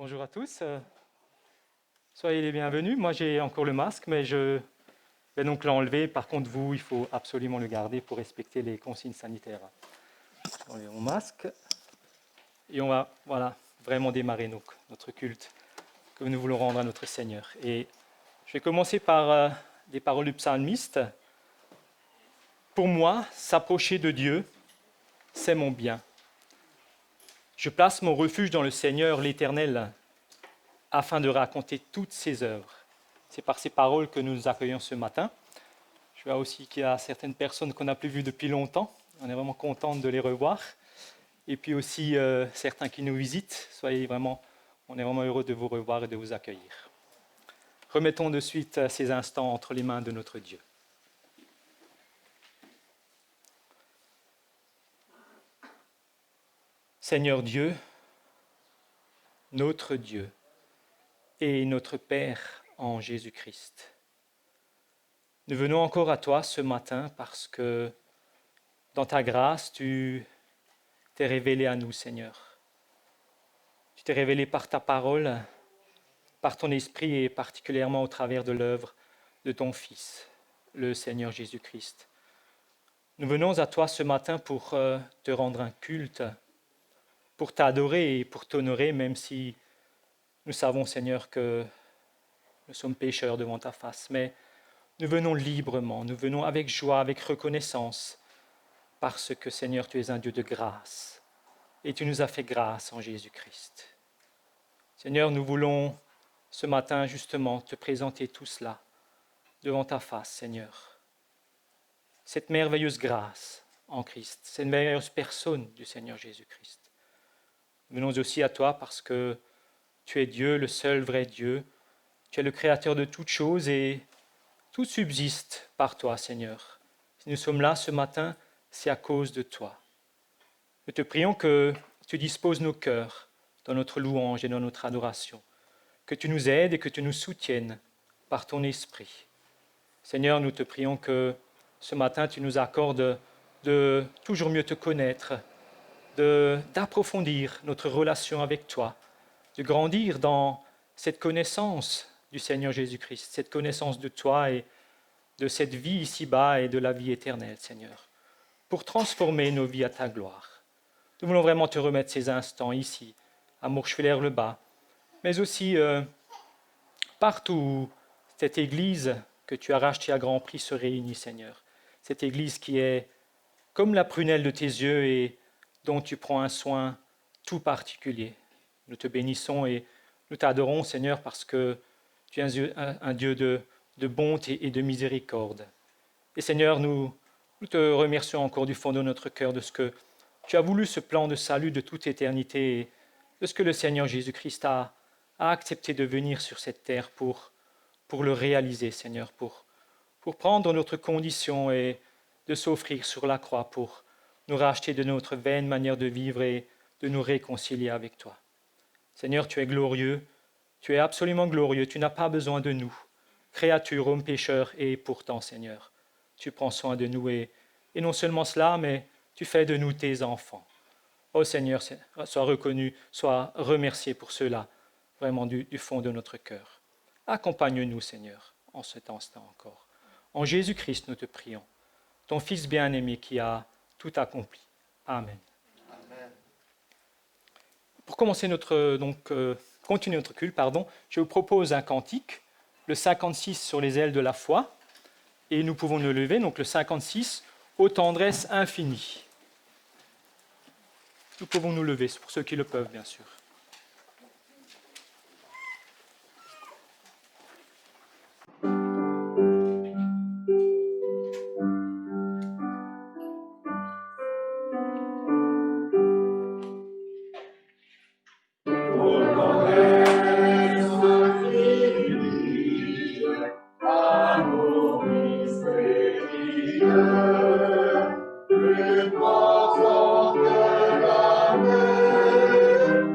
Bonjour à tous, soyez les bienvenus. Moi j'ai encore le masque, mais je vais donc l'enlever. Par contre, vous, il faut absolument le garder pour respecter les consignes sanitaires. Enlevez mon masque et on va vraiment démarrer notre culte que nous voulons rendre à notre Seigneur. Et je vais commencer par des paroles du psalmiste. Pour moi, s'approcher de Dieu, c'est mon bien. Je place mon refuge dans le Seigneur, l'Éternel, afin de raconter toutes ses œuvres. C'est par ces paroles que nous nous accueillons ce matin. Je vois aussi qu'il y a certaines personnes qu'on n'a plus vues depuis longtemps. On est vraiment content de les revoir. Et puis aussi certains qui nous visitent. On est vraiment heureux de vous revoir et de vous accueillir. Remettons de suite ces instants entre les mains de notre Dieu. Seigneur Dieu, notre Dieu et notre Père en Jésus-Christ. Nous venons encore à toi ce matin parce que dans ta grâce, tu t'es révélé à nous, Seigneur. Tu t'es révélé par ta parole, par ton esprit et particulièrement au travers de l'œuvre de ton Fils, le Seigneur Jésus-Christ. Nous venons à toi ce matin pour te rendre un culte, pour t'adorer et pour t'honorer, même si nous savons, Seigneur, que nous sommes pécheurs devant ta face. Mais nous venons librement, nous venons avec joie, avec reconnaissance, parce que, Seigneur, tu es un Dieu de grâce et tu nous as fait grâce en Jésus-Christ. Seigneur, nous voulons ce matin justement te présenter tout cela devant ta face, Seigneur. Cette merveilleuse grâce en Christ, cette merveilleuse personne du Seigneur Jésus-Christ. Nous venons aussi à toi parce que tu es Dieu, le seul vrai Dieu. Tu es le créateur de toutes choses et tout subsiste par toi, Seigneur. Si nous sommes là ce matin, c'est à cause de toi. Nous te prions que tu disposes nos cœurs dans notre louange et dans notre adoration, que tu nous aides et que tu nous soutiennes par ton esprit. Seigneur, nous te prions que ce matin, tu nous accordes de toujours mieux te connaître, d'approfondir notre relation avec toi, de grandir dans cette connaissance du Seigneur Jésus-Christ, cette connaissance de toi et de cette vie ici-bas et de la vie éternelle, Seigneur, pour transformer nos vies à ta gloire. Nous voulons vraiment te remettre ces instants ici, à Mourchwiller-le-Bas, mais aussi partout où cette Église que tu as rachetée à grand prix se réunit, Seigneur. Cette Église qui est comme la prunelle de tes yeux et dont tu prends un soin tout particulier. Nous te bénissons et nous t'adorons, Seigneur, parce que tu es un Dieu de bonté et de miséricorde. Et Seigneur, nous te remercions encore du fond de notre cœur de ce que tu as voulu ce plan de salut de toute éternité et de ce que le Seigneur Jésus-Christ a accepté de venir sur cette terre pour le réaliser, Seigneur, pour prendre notre condition et de s'offrir sur la croix pour nous racheter de notre vaine manière de vivre et de nous réconcilier avec toi. Seigneur, tu es glorieux, tu es absolument glorieux, tu n'as pas besoin de nous, créature, homme pécheur, et pourtant, Seigneur, tu prends soin de nous et non seulement cela, mais tu fais de nous tes enfants. Ô Seigneur, sois reconnu, sois remercié pour cela, vraiment du fond de notre cœur. Accompagne-nous, Seigneur, en cet instant encore. En Jésus-Christ, nous te prions, ton Fils bien-aimé qui a tout accompli. Amen. Amen. Pour commencer continuer notre culte, je vous propose un cantique, le 56 sur les ailes de la foi, et nous pouvons nous lever, donc le 56, ô tendresse infinie. Nous pouvons nous lever, c'est pour ceux qui le peuvent, bien sûr. Plus puissant que la mer,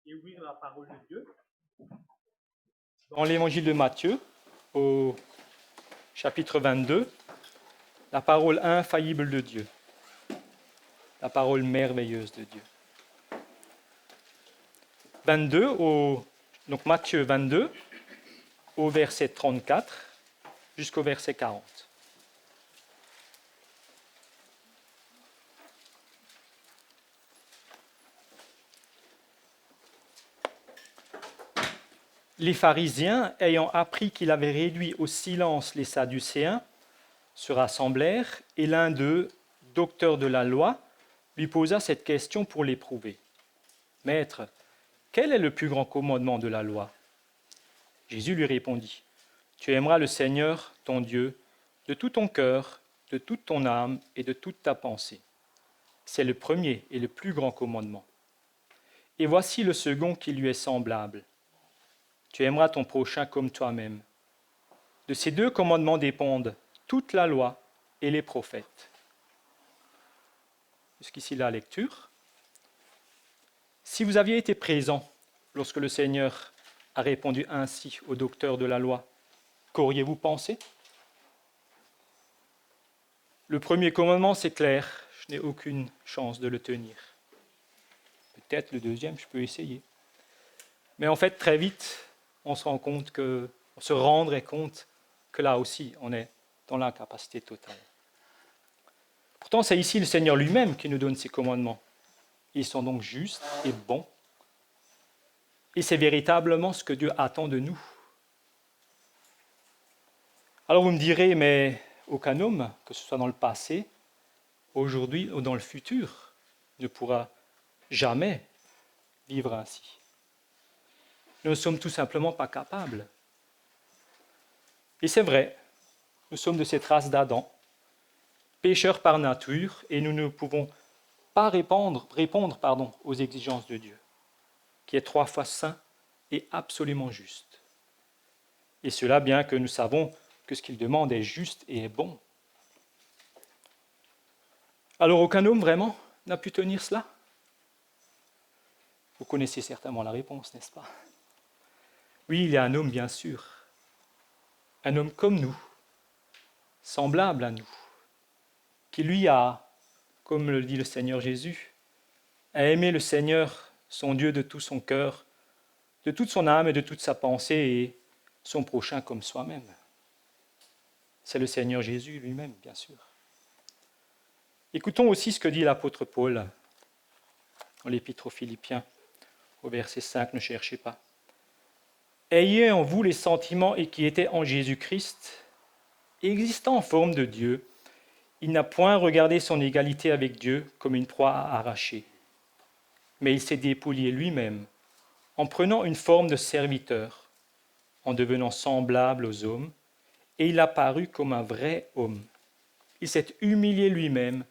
Et ouvrir la parole de Dieu dans l'évangile de Matthieu, au chapitre 22, la parole infaillible de Dieu, la parole merveilleuse de Dieu. 22, donc Matthieu 22, au verset 34 jusqu'au verset 40. Les pharisiens, ayant appris qu'il avait réduit au silence les Sadducéens, se rassemblèrent, et l'un d'eux, docteur de la loi, lui posa cette question pour l'éprouver. « Maître, quel est le plus grand commandement de la loi ?» Jésus lui répondit, « Tu aimeras le Seigneur, ton Dieu, de tout ton cœur, de toute ton âme et de toute ta pensée. C'est le premier et le plus grand commandement. Et voici le second qui lui est semblable. Tu aimeras ton prochain comme toi-même. De ces deux commandements dépendent toute la loi et les prophètes. » Jusqu'ici la lecture. Si vous aviez été présent lorsque le Seigneur a répondu ainsi au docteur de la loi, qu'auriez-vous pensé ? Le premier commandement, c'est clair, je n'ai aucune chance de le tenir. Peut-être le deuxième, je peux essayer. Mais en fait, très vite, on se rendrait compte que là aussi, on est dans l'incapacité totale. Pourtant, c'est ici le Seigneur lui-même qui nous donne ses commandements. Ils sont donc justes et bons. Et c'est véritablement ce que Dieu attend de nous. Alors vous me direz, mais aucun homme, que ce soit dans le passé, aujourd'hui ou dans le futur, ne pourra jamais vivre ainsi. Nous ne sommes tout simplement pas capables. Et c'est vrai, nous sommes de cette race d'Adam, pécheurs par nature, et nous ne pouvons pas répondre aux exigences de Dieu, qui est 3 fois saint et absolument juste. Et cela bien que nous savons que ce qu'il demande est juste et est bon. Alors aucun homme vraiment n'a pu tenir cela? Vous connaissez certainement la réponse, n'est-ce pas? Oui, il y a un homme bien sûr, un homme comme nous, semblable à nous, qui lui a, comme le dit le Seigneur Jésus, a aimé le Seigneur, son Dieu, de tout son cœur, de toute son âme et de toute sa pensée, et son prochain comme soi-même. C'est le Seigneur Jésus lui-même, bien sûr. Écoutons aussi ce que dit l'apôtre Paul dans l'Épître aux Philippiens, au verset 5, ne cherchez pas. Ayez en vous les sentiments qui étaient en Jésus-Christ, existant en forme de Dieu, il n'a point regardé son égalité avec Dieu comme une proie à arracher, mais il s'est dépouillé lui-même, en prenant une forme de serviteur, en devenant semblable aux hommes, et il a paru comme un vrai homme. Il s'est humilié lui-même,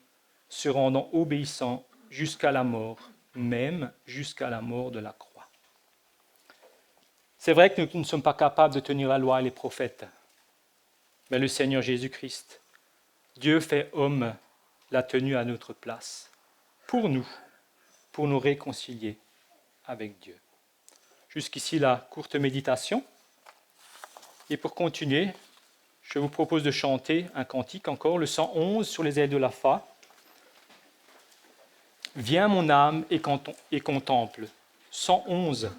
se rendant obéissant jusqu'à la mort, même jusqu'à la mort de la croix. C'est vrai que nous ne sommes pas capables de tenir la loi et les prophètes, mais le Seigneur Jésus-Christ, Dieu fait homme, l'a tenu à notre place, pour nous réconcilier avec Dieu. Jusqu'ici, la courte méditation. Et pour continuer, je vous propose de chanter un cantique encore, le 111 sur les ailes de la fa. Viens mon âme et contemple. 111.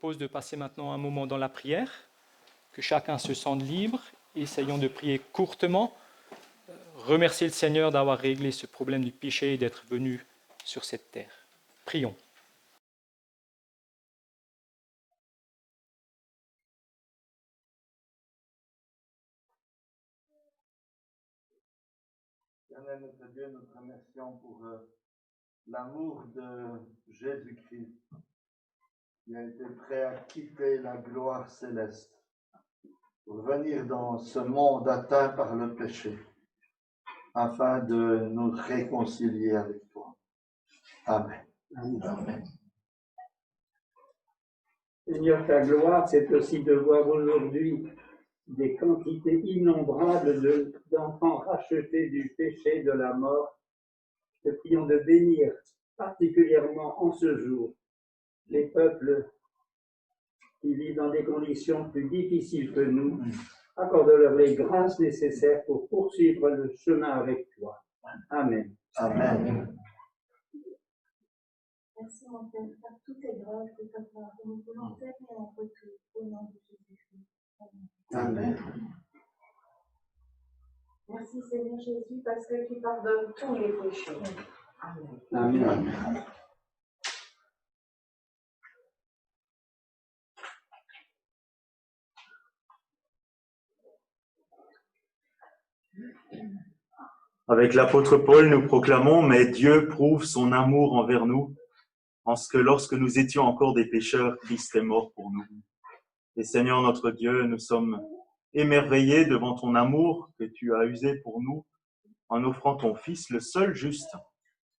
propose de passer maintenant un moment dans la prière, que chacun se sente libre. Essayons de prier courtement, remercier le Seigneur d'avoir réglé ce problème du péché et d'être venu sur cette terre. Prions. Éternel notre Dieu, nous te remercions pour l'amour de Jésus-Christ qui a été prêt à quitter la gloire céleste pour venir dans ce monde atteint par le péché afin de nous réconcilier avec toi. Amen. Amen. Seigneur, ta gloire, c'est aussi de voir aujourd'hui des quantités innombrables d'enfants rachetés du péché de la mort. Te prions de bénir particulièrement en ce jour les peuples qui vivent dans des conditions plus difficiles que nous. Accorde-leur les grâces nécessaires pour poursuivre le chemin avec toi. Amen. Amen. Merci mon Père, par toutes tes grâces de ta part, que nous voulons t'aimer en retour au nom de Jésus-Christ. Amen. Merci Seigneur Jésus parce que tu pardonnes tous les péchés. Amen. Amen. Avec l'apôtre Paul, nous proclamons, mais Dieu prouve son amour envers nous, en ce que lorsque nous étions encore des pécheurs, Christ est mort pour nous. Et Seigneur notre Dieu, nous sommes émerveillés devant ton amour que tu as usé pour nous, en offrant ton Fils, le seul juste,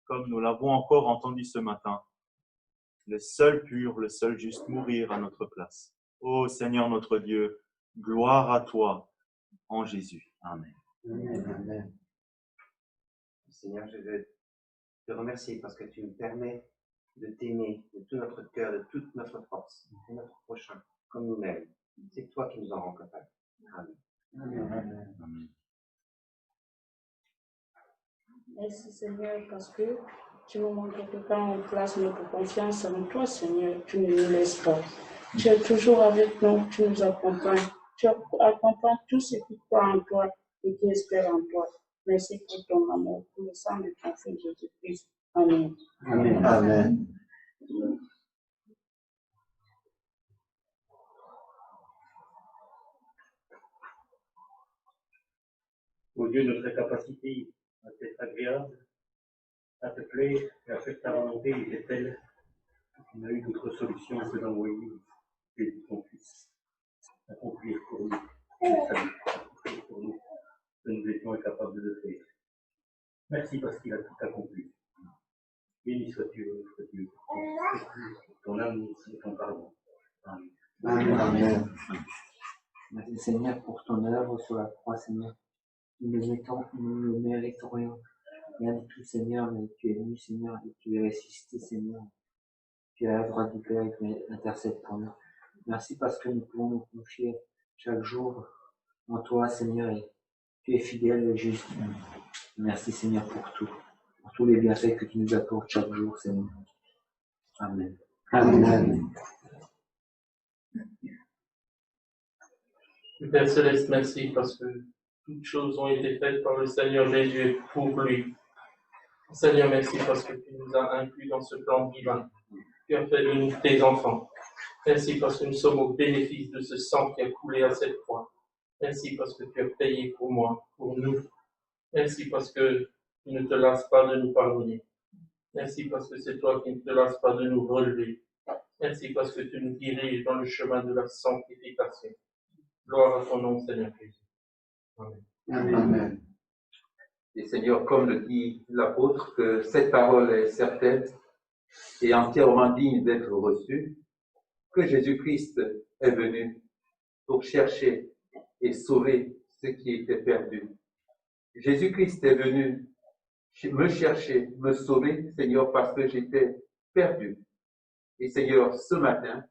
comme nous l'avons encore entendu ce matin, le seul pur, le seul juste, mourir à notre place. Ô Seigneur notre Dieu, gloire à toi en Jésus. Amen. Amen. Seigneur, je veux te remercier parce que tu nous permets de t'aimer de tout notre cœur, de toute notre force, de notre prochain, comme nous-mêmes. C'est toi qui nous en rends capables. Amen. Amen. Amen. Merci Seigneur parce que tu nous montres que quand on place notre confiance en toi, Seigneur, tu ne nous laisses pas. Tu es toujours avec nous, tu nous accompagnes. Tu accompagnes tous ceux qui croient en toi et qui espèrent en toi. Merci pour ton amour, pour le sang de ton Fils Jésus-Christ. Amen. Amen. Amen. Ô Dieu, notre capacité à t'être agréable, à te plaire et à faire ta volonté était telle qu'on a eu d'autre solution que d'envoyer ton Fils accomplir pour nous le salut, accomplir pour nous que nous étions incapables de le faire. Merci parce qu'il a tout accompli. Béni sois-tu, notre Dieu, pour ton amour et ton pardon. Amen. Amen. Merci Seigneur pour ton œuvre sur la croix, Seigneur. Nous ne mériterions rien du tout, Seigneur, mais tu es venu, Seigneur, et tu es ressuscité, Seigneur. Tu es à la droite du Père et tu intercèdes pour nous. Merci parce que nous pouvons nous confier chaque jour en toi, Seigneur, et tu es fidèle et juste. Merci, Seigneur, pour tout, pour tous les bienfaits que tu nous apportes chaque jour, Seigneur. Amen. Amen. Père Céleste, merci parce que toutes choses ont été faites par le Seigneur Jésus pour lui. Seigneur, merci parce que tu nous as inclus dans ce plan divin. Tu as fait de nous tes enfants. Merci parce que nous sommes au bénéfice de ce sang qui a coulé à cette croix. Merci parce que tu as payé pour moi, pour nous. Merci parce que tu ne te lasses pas de nous pardonner. Merci parce que c'est toi qui ne te lasses pas de nous relever. Merci parce que tu nous diriges dans le chemin de la sanctification. Gloire à ton nom, Seigneur Jésus. Amen. Amen. Et Seigneur, comme le dit l'apôtre, que cette parole est certaine et entièrement digne d'être reçue, que Jésus-Christ est venu pour chercher et sauver ce qui était perdu. Jésus-Christ est venu me chercher, me sauver, Seigneur, parce que j'étais perdu. Et Seigneur, ce matin,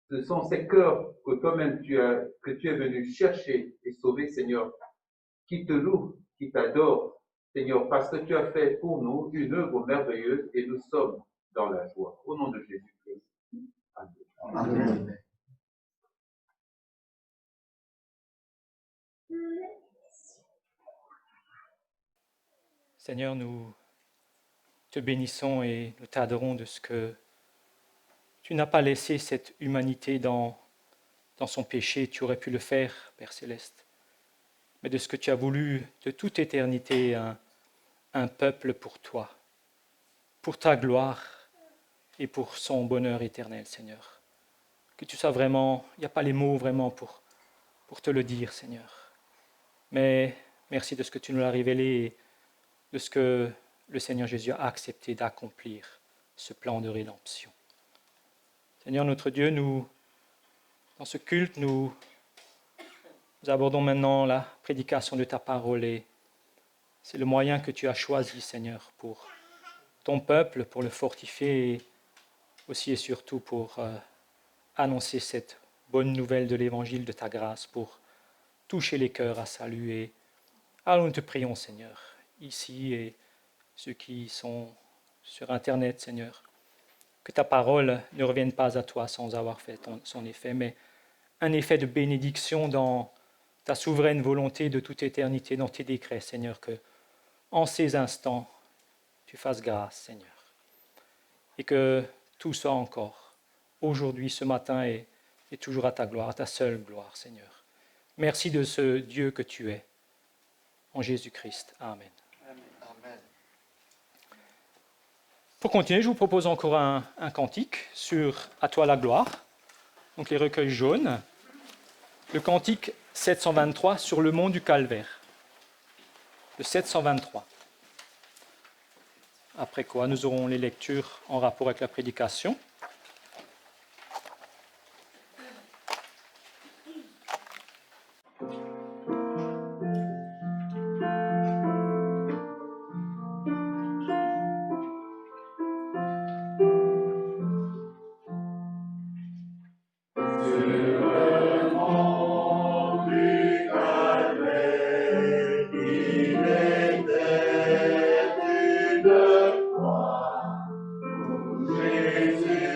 ce sont ces cœurs que toi-même tu es venu chercher et sauver, Seigneur, qui te louent, qui t'adorent, Seigneur, parce que tu as fait pour nous une œuvre merveilleuse et nous sommes dans la joie. Au nom de Jésus-Christ. Amen. Amen. Seigneur, nous te bénissons et nous t'adorons de ce que tu n'as pas laissé cette humanité dans son péché. Tu aurais pu le faire, Père Céleste. Mais de ce que tu as voulu de toute éternité, un peuple pour toi, pour ta gloire et pour son bonheur éternel, Seigneur. Que tu sois vraiment, il n'y a pas les mots vraiment pour te le dire, Seigneur. Mais merci de ce que tu nous l'as révélé et de ce que le Seigneur Jésus a accepté d'accomplir, ce plan de rédemption. Seigneur notre Dieu, dans ce culte, nous abordons maintenant la prédication de ta parole et c'est le moyen que tu as choisi, Seigneur, pour ton peuple, pour le fortifier et aussi et surtout pour annoncer cette bonne nouvelle de l'évangile de ta grâce, pour toucher les cœurs à salut. Et alors nous te prions, Seigneur, ici et ceux qui sont sur Internet, Seigneur, que ta parole ne revienne pas à toi sans avoir fait son effet, mais un effet de bénédiction dans ta souveraine volonté de toute éternité, dans tes décrets, Seigneur, que en ces instants, tu fasses grâce, Seigneur. Et que tout soit encore, aujourd'hui, ce matin, et toujours à ta gloire, à ta seule gloire, Seigneur. Merci de ce Dieu que tu es. En Jésus-Christ. Amen. Amen. Pour continuer, je vous propose encore un cantique sur « À toi la gloire ». Donc les recueils jaunes. Le cantique 723 sur le mont du Calvaire. Le 723. Après quoi, nous aurons les lectures en rapport avec la prédication. Jésus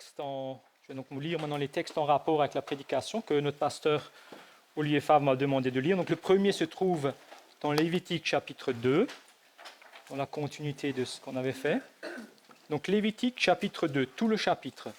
je vais donc vous lire maintenant les textes en rapport avec la prédication que notre pasteur Olivier Favre m'a demandé de lire. Donc le premier se trouve dans Lévitique chapitre 2, dans la continuité de ce qu'on avait fait. Donc Lévitique chapitre 2, tout le chapitre.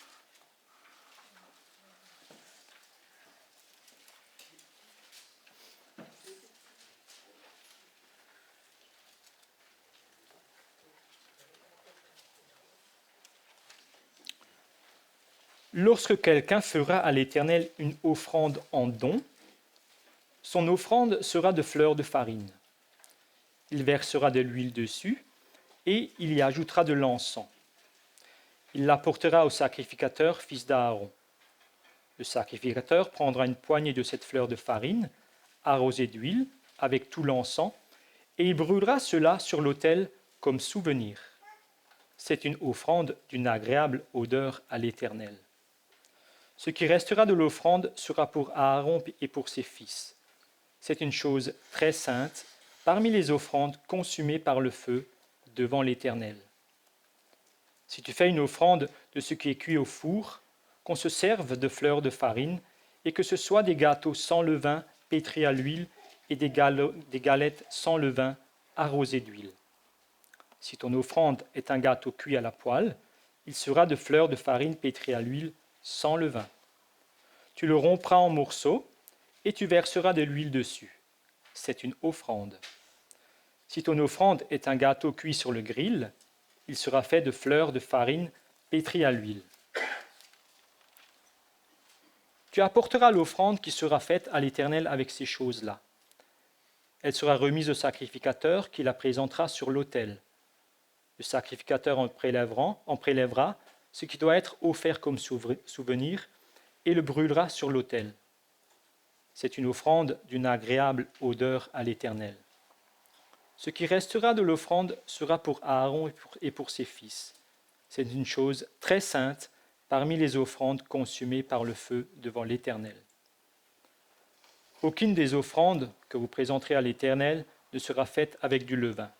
Lorsque quelqu'un fera à l'Éternel une offrande en don, son offrande sera de fleurs de farine. Il versera de l'huile dessus et il y ajoutera de l'encens. Il l'apportera au sacrificateur, fils d'Aaron. Le sacrificateur prendra une poignée de cette fleur de farine, arrosée d'huile, avec tout l'encens, et il brûlera cela sur l'autel comme souvenir. C'est une offrande d'une agréable odeur à l'Éternel. Ce qui restera de l'offrande sera pour Aaron et pour ses fils. C'est une chose très sainte parmi les offrandes consumées par le feu devant l'Éternel. Si tu fais une offrande de ce qui est cuit au four, qu'on se serve de fleurs de farine et que ce soit des gâteaux sans levain pétris à l'huile et des galettes sans levain arrosées d'huile. Si ton offrande est un gâteau cuit à la poêle, il sera de fleurs de farine pétries à l'huile sans levain. Tu le rompras en morceaux et tu verseras de l'huile dessus. C'est une offrande. Si ton offrande est un gâteau cuit sur le grill, il sera fait de fleurs de farine pétries à l'huile. Tu apporteras l'offrande qui sera faite à l'Éternel avec ces choses-là. Elle sera remise au sacrificateur qui la présentera sur l'autel. Le sacrificateur en prélèvera ce qui doit être offert comme souvenir et le brûlera sur l'autel. C'est une offrande d'une agréable odeur à l'Éternel. Ce qui restera de l'offrande sera pour Aaron et pour ses fils. C'est une chose très sainte parmi les offrandes consumées par le feu devant l'Éternel. Aucune des offrandes que vous présenterez à l'Éternel ne sera faite avec du levain,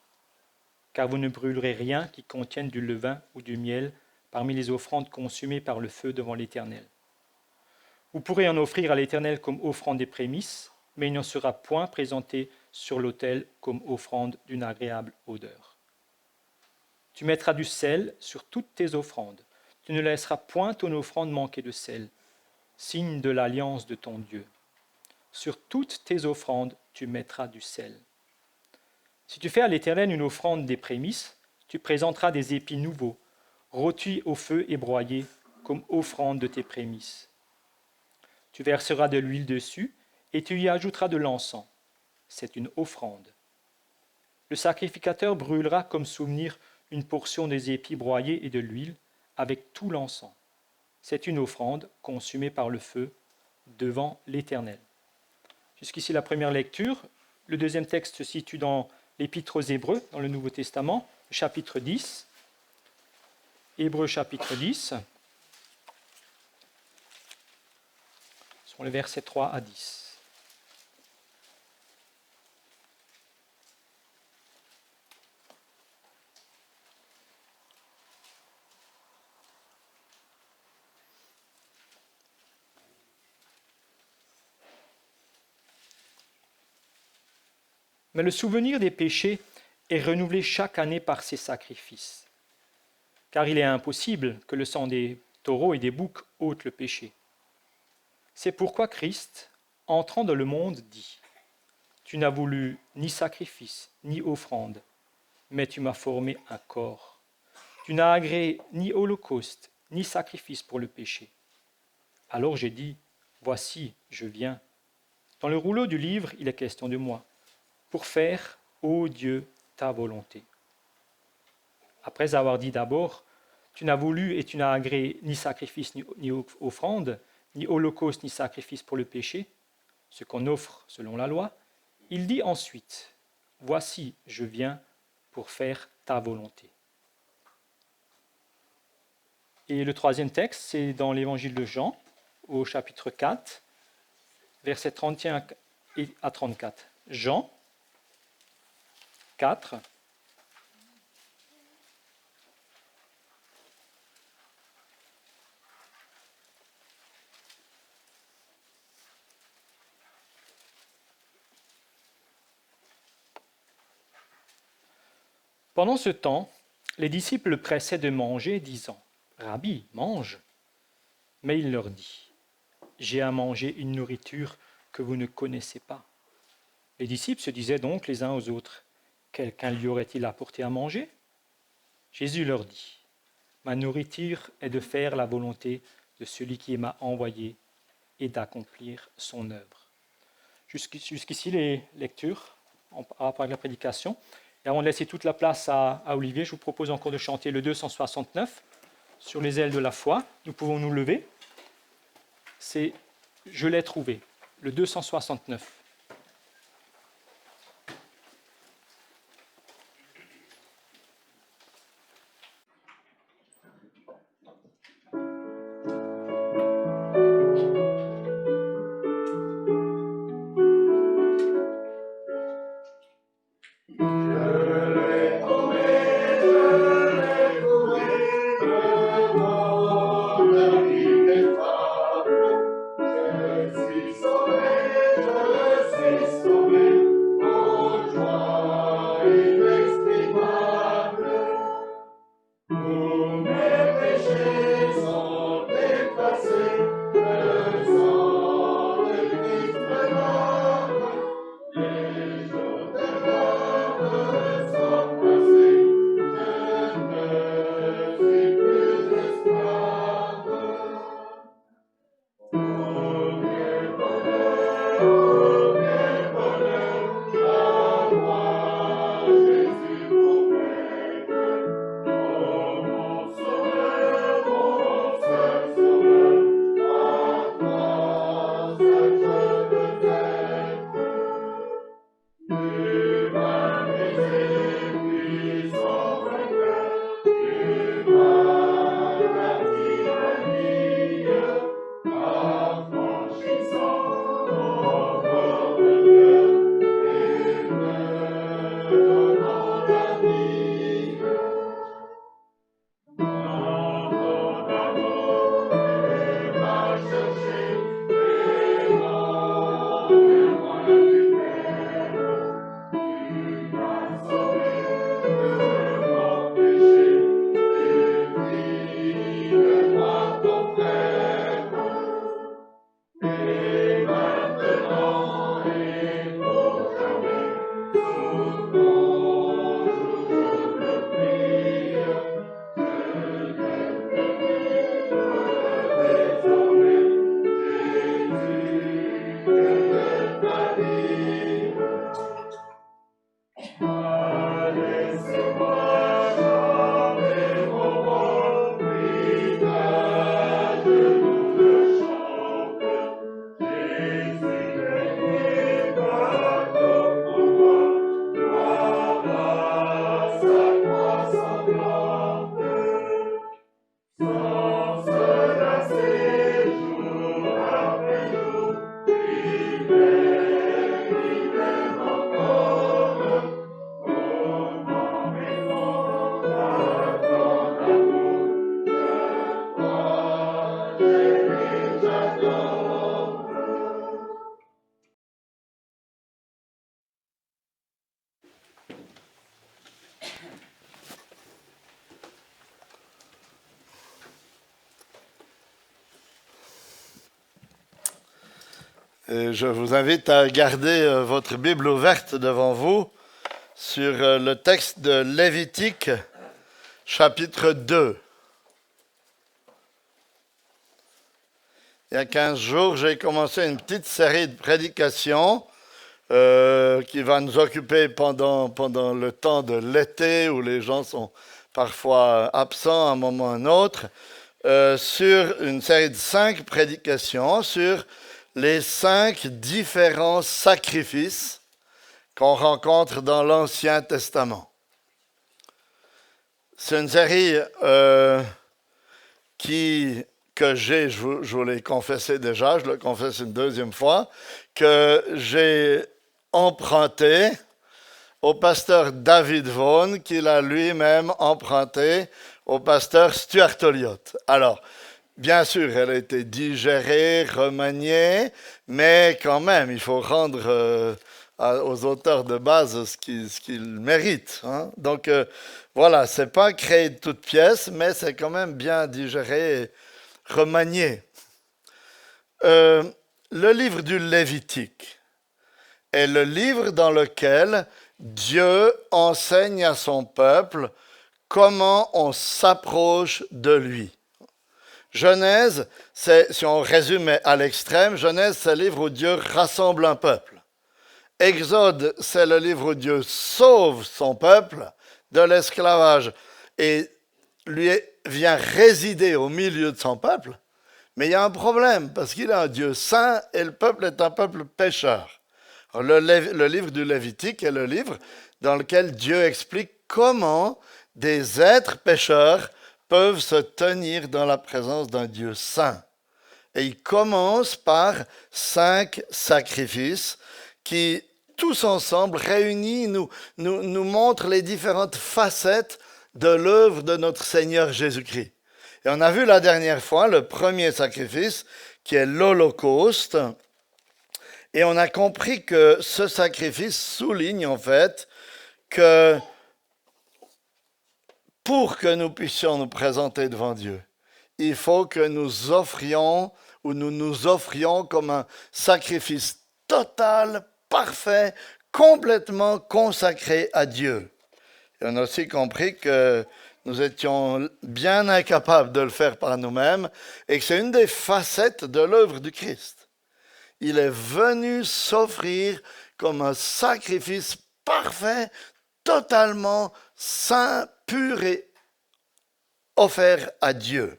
car vous ne brûlerez rien qui contienne du levain ou du miel parmi les offrandes consumées par le feu devant l'Éternel. Vous pourrez en offrir à l'Éternel comme offrande des prémices, mais il n'en sera point présenté sur l'autel comme offrande d'une agréable odeur. Tu mettras du sel sur toutes tes offrandes. Tu ne laisseras point ton offrande manquer de sel, signe de l'alliance de ton Dieu. Sur toutes tes offrandes, tu mettras du sel. Si tu fais à l'Éternel une offrande des prémices, tu présenteras des épis nouveaux, rôtis au feu et broyés, comme offrande de tes prémices. Tu verseras de l'huile dessus, et tu y ajouteras de l'encens. C'est une offrande. Le sacrificateur brûlera comme souvenir une portion des épis broyés et de l'huile, avec tout l'encens. C'est une offrande consumée par le feu devant l'Éternel. Jusqu'ici la première lecture. Le deuxième texte se situe dans l'Épître aux Hébreux, dans le Nouveau Testament, chapitre 10. Hébreux chapitre 10. Ce sont les versets 3 à 10. Mais le souvenir des péchés est renouvelé chaque année par ces sacrifices, car il est impossible que le sang des taureaux et des boucs ôte le péché. C'est pourquoi Christ, entrant dans le monde, dit « Tu n'as voulu ni sacrifice, ni offrande, mais tu m'as formé un corps. Tu n'as agréé ni holocauste, ni sacrifice pour le péché. Alors j'ai dit « Voici, je viens. » Dans le rouleau du livre, il est question de moi, pour faire, ô Dieu, ta volonté. Après avoir dit d'abord, tu n'as voulu et tu n'as agréé ni sacrifice, ni offrande, ni holocauste, ni sacrifice pour le péché, ce qu'on offre selon la loi, il dit ensuite, voici, je viens pour faire ta volonté. Et le troisième texte, c'est dans l'évangile de Jean, au chapitre 4, versets 31 à 34. Jean 4. Pendant ce temps, les disciples le pressaient de manger, disant « Rabbi, mange !» Mais il leur dit « J'ai à manger une nourriture que vous ne connaissez pas. » Les disciples se disaient donc les uns aux autres « Quelqu'un lui aurait-il apporté à manger ?» Jésus leur dit « Ma nourriture est de faire la volonté de celui qui m'a envoyé et d'accomplir son œuvre. » Jusqu'ici les lectures en rapport avec la prédication. Et avant de laisser toute la place à Olivier, je vous propose encore de chanter le 269, « Sur les ailes de la foi ». Nous pouvons nous lever. C'est « Je l'ai trouvé », le 269. Et je vous invite à garder votre Bible ouverte devant vous sur le texte de Lévitique, chapitre 2. Il y a 15 jours, j'ai commencé une petite série de prédications qui va nous occuper pendant le temps de l'été où les gens sont parfois absents à un moment ou à un autre, sur une série de 5 prédications sur les 5 différents sacrifices qu'on rencontre dans l'Ancien Testament. C'est une série que j'ai, je vous l'ai confessé déjà, je le confesse une deuxième fois, que j'ai emprunté au pasteur David Vaughan, qu'il a lui-même emprunté au pasteur Stuart Olliott. Alors, bien sûr, elle a été digérée, remaniée, mais quand même, il faut rendre aux auteurs de base ce qu'ils méritent. Hein. Donc voilà, c'est pas créé de toutes pièces, mais c'est quand même bien digéré et remanié. Le livre du Lévitique est le livre dans lequel Dieu enseigne à son peuple comment on s'approche de lui. Genèse, si on résume à l'extrême, Genèse, c'est le livre où Dieu rassemble un peuple. Exode, c'est le livre où Dieu sauve son peuple de l'esclavage et lui vient résider au milieu de son peuple. Mais il y a un problème, parce qu'il est un Dieu saint et le peuple est un peuple pécheur. Alors, le livre du Lévitique est le livre dans lequel Dieu explique comment des êtres pécheurs peuvent se tenir dans la présence d'un Dieu saint. Et il commence par 5 sacrifices qui, tous ensemble, réunis, nous montrent les différentes facettes de l'œuvre de notre Seigneur Jésus-Christ. Et on a vu la dernière fois le premier sacrifice, qui est l'Holocauste. Et on a compris que ce sacrifice souligne en fait que pour que nous puissions nous présenter devant Dieu, il faut que nous offrions ou nous nous offrions comme un sacrifice total, parfait, complètement consacré à Dieu. Et on a aussi compris que nous étions bien incapables de le faire par nous-mêmes et que c'est une des facettes de l'œuvre du Christ. Il est venu s'offrir comme un sacrifice parfait, totalement saint, pur et offert à Dieu.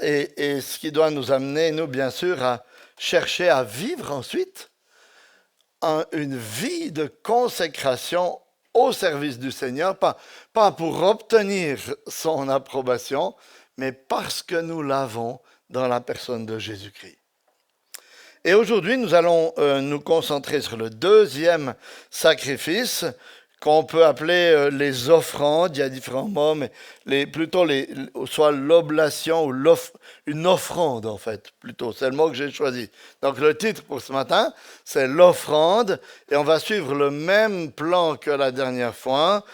Et ce qui doit nous amener, nous, bien sûr, à chercher à vivre ensuite une vie de consécration au service du Seigneur, pas pour obtenir son approbation, mais parce que nous l'avons dans la personne de Jésus-Christ. Et aujourd'hui, nous allons nous concentrer sur le deuxième sacrifice qu'on peut appeler les offrandes. Il y a différents mots, mais soit l'oblation ou une offrande, en fait, plutôt. C'est le mot que j'ai choisi. Donc, le titre pour ce matin, c'est l'offrande. Et on va suivre le même plan que la dernière fois.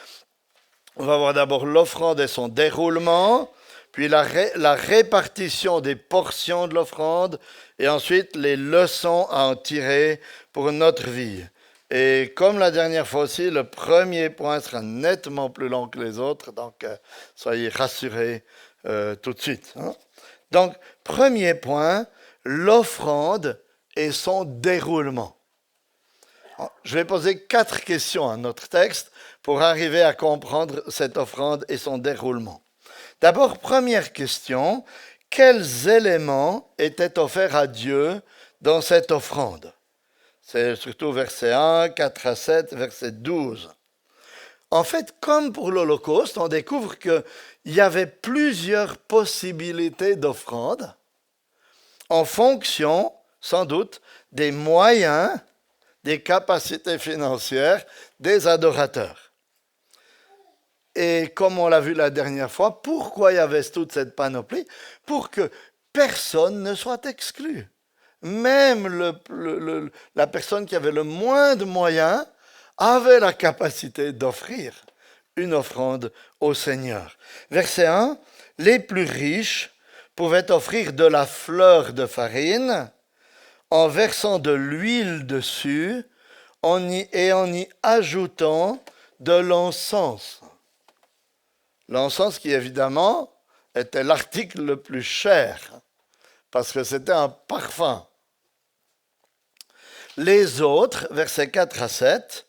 On va voir d'abord l'offrande et son déroulement, puis la répartition des portions de l'offrande, et ensuite les leçons à en tirer pour notre vie. Et comme la dernière fois aussi, le premier point sera nettement plus long que les autres, donc soyez rassurés tout de suite. Hein. Donc, premier point, l'offrande et son déroulement. Je vais poser 4 questions à notre texte pour arriver à comprendre cette offrande et son déroulement. D'abord, première question, quels éléments étaient offerts à Dieu dans cette offrande? C'est surtout verset 1, 4 à 7, verset 12. En fait, comme pour l'Holocauste, on découvre qu'il y avait plusieurs possibilités d'offrande en fonction, sans doute, des moyens, des capacités financières des adorateurs. Et comme on l'a vu la dernière fois, pourquoi il y avait toute cette panoplie? Pour que personne ne soit exclu. Même la personne qui avait le moins de moyens avait la capacité d'offrir une offrande au Seigneur. Verset 1, les plus riches pouvaient offrir de la fleur de farine en versant de l'huile dessus et en y ajoutant de l'encens. L'encens qui, évidemment, était l'article le plus cher, parce que c'était un parfum. Les autres, versets 4 à 7,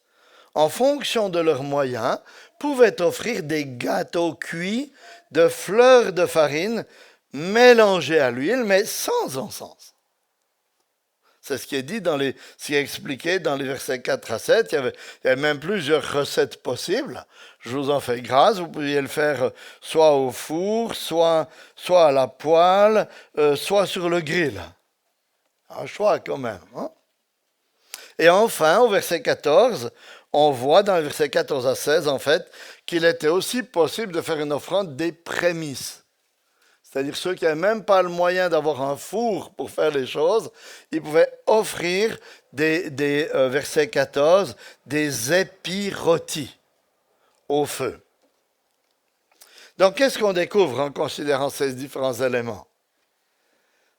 en fonction de leurs moyens, pouvaient offrir des gâteaux cuits de fleurs de farine mélangées à l'huile, mais sans encens. C'est ce qui est dit ce qui est expliqué dans les versets 4 à 7. Il y avait même plusieurs recettes possibles. Je vous en fais grâce. Vous pouviez le faire soit au four, soit à la poêle, soit sur le grill. Un choix quand même. Hein? Et enfin, au verset 14, on voit dans les versets 14 à 16, en fait, qu'il était aussi possible de faire une offrande des prémices. c'est-à-dire ceux qui n'avaient même pas le moyen d'avoir un four pour faire les choses, ils pouvaient offrir verset 14, des épirôtis au feu. Donc, qu'est-ce qu'on découvre en considérant ces différents éléments?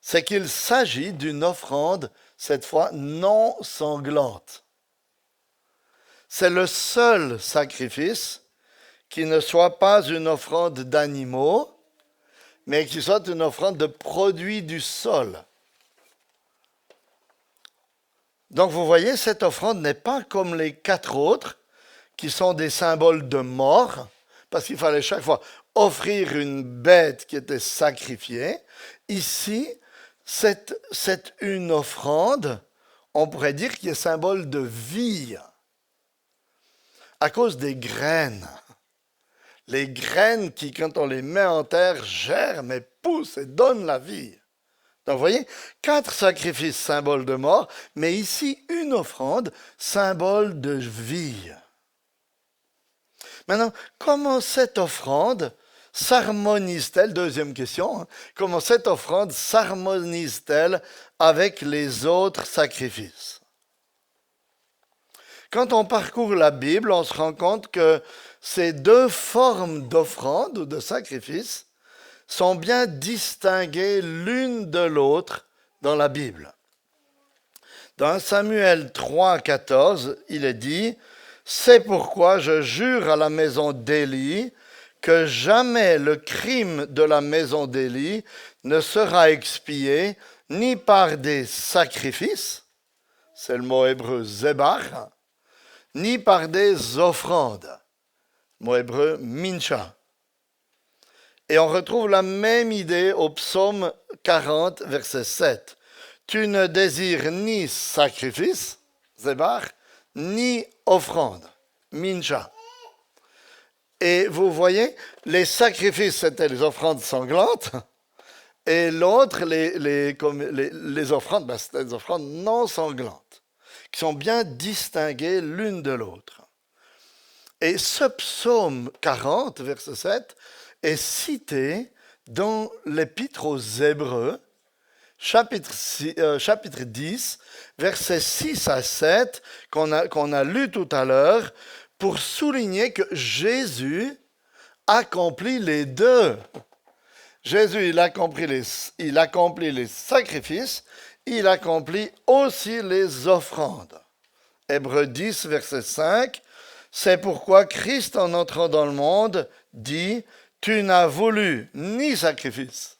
C'est qu'il s'agit d'une offrande, cette fois, non sanglante. C'est le seul sacrifice qui ne soit pas une offrande d'animaux, mais qui soit une offrande de produits du sol. Donc, vous voyez, cette offrande n'est pas comme les 4 autres, qui sont des symboles de mort, parce qu'il fallait chaque fois offrir une bête qui était sacrifiée. Ici, c'est une offrande, on pourrait dire, qui est symbole de vie, à cause des graines. Les graines qui, quand on les met en terre, germent et poussent et donnent la vie. Donc, vous voyez, 4 sacrifices, symbole de mort, mais ici, une offrande, symbole de vie. Maintenant, comment cette offrande s'harmonise-t-elle, deuxième question, comment cette offrande s'harmonise-t-elle avec les autres sacrifices? Quand on parcourt la Bible, on se rend compte que ces 2 formes d'offrande ou de sacrifice sont bien distinguées l'une de l'autre dans la Bible. Dans Samuel 3, 14, il est dit « C'est pourquoi je jure à la maison d'Élie que jamais le crime de la maison d'Élie ne sera expié ni par des sacrifices, c'est le mot hébreu zébar, ni par des offrandes, mot hébreu mincha. » Et on retrouve la même idée au psaume 40, verset 7. « Tu ne désires ni sacrifice, zébar, ni offrande, mincha. » Et vous voyez, les sacrifices, c'était les offrandes sanglantes, et l'autre, les offrandes, c'était des offrandes non sanglantes, qui sont bien distinguées l'une de l'autre. Et ce psaume 40, verset 7, est cité dans l'Épître aux Hébreux, chapitre 10, versets 6 à 7, qu'on a lu tout à l'heure, pour souligner que Jésus accomplit les deux. Jésus, il accomplit les sacrifices, il accomplit aussi les offrandes. Hébreux 10, verset 5, c'est pourquoi Christ, en entrant dans le monde, dit « Tu n'as voulu ni sacrifice,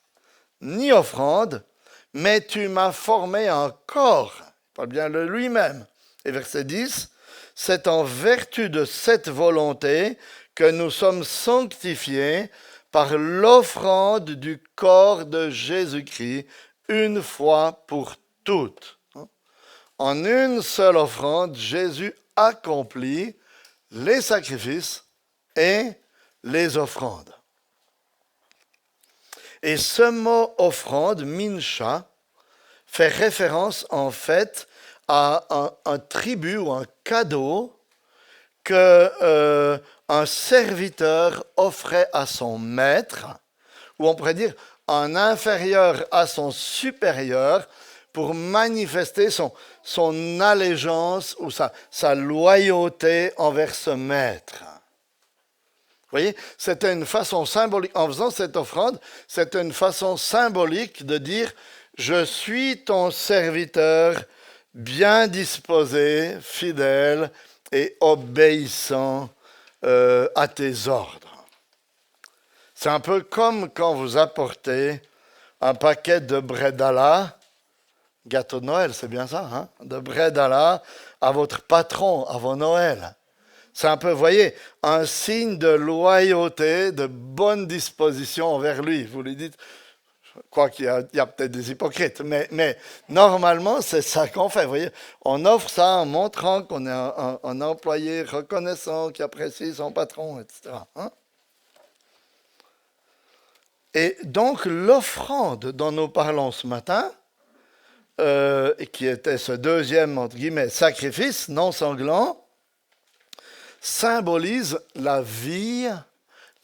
ni offrande, mais tu m'as formé un corps. » Il parle bien de lui-même. Et verset 10, « C'est en vertu de cette volonté que nous sommes sanctifiés par l'offrande du corps de Jésus-Christ, une fois pour toutes. » En une seule offrande, Jésus accomplit les sacrifices et les offrandes. Et ce mot offrande, mincha, fait référence en fait à un tribut ou un cadeau que un serviteur offrait à son maître, ou on pourrait dire un inférieur à son supérieur, pour manifester son allégeance ou sa loyauté envers ce maître. Vous voyez, c'était une façon symbolique, en faisant cette offrande, c'était une façon symbolique de dire « Je suis ton serviteur bien disposé, fidèle et obéissant à tes ordres. » C'est un peu comme quand vous apportez un paquet de bredala, gâteau de Noël, c'est bien ça, hein, de bredala à votre patron avant Noël. C'est un peu, vous voyez, un signe de loyauté, de bonne disposition envers lui. Vous lui dites, quoi qu'il y a peut-être des hypocrites, mais normalement, c'est ça qu'on fait. Vous voyez, on offre ça en montrant qu'on est un employé reconnaissant, qui apprécie son patron, etc. Hein? Et donc, l'offrande dont nous parlons ce matin, qui était ce deuxième, entre guillemets, sacrifice non sanglant, symbolise la vie,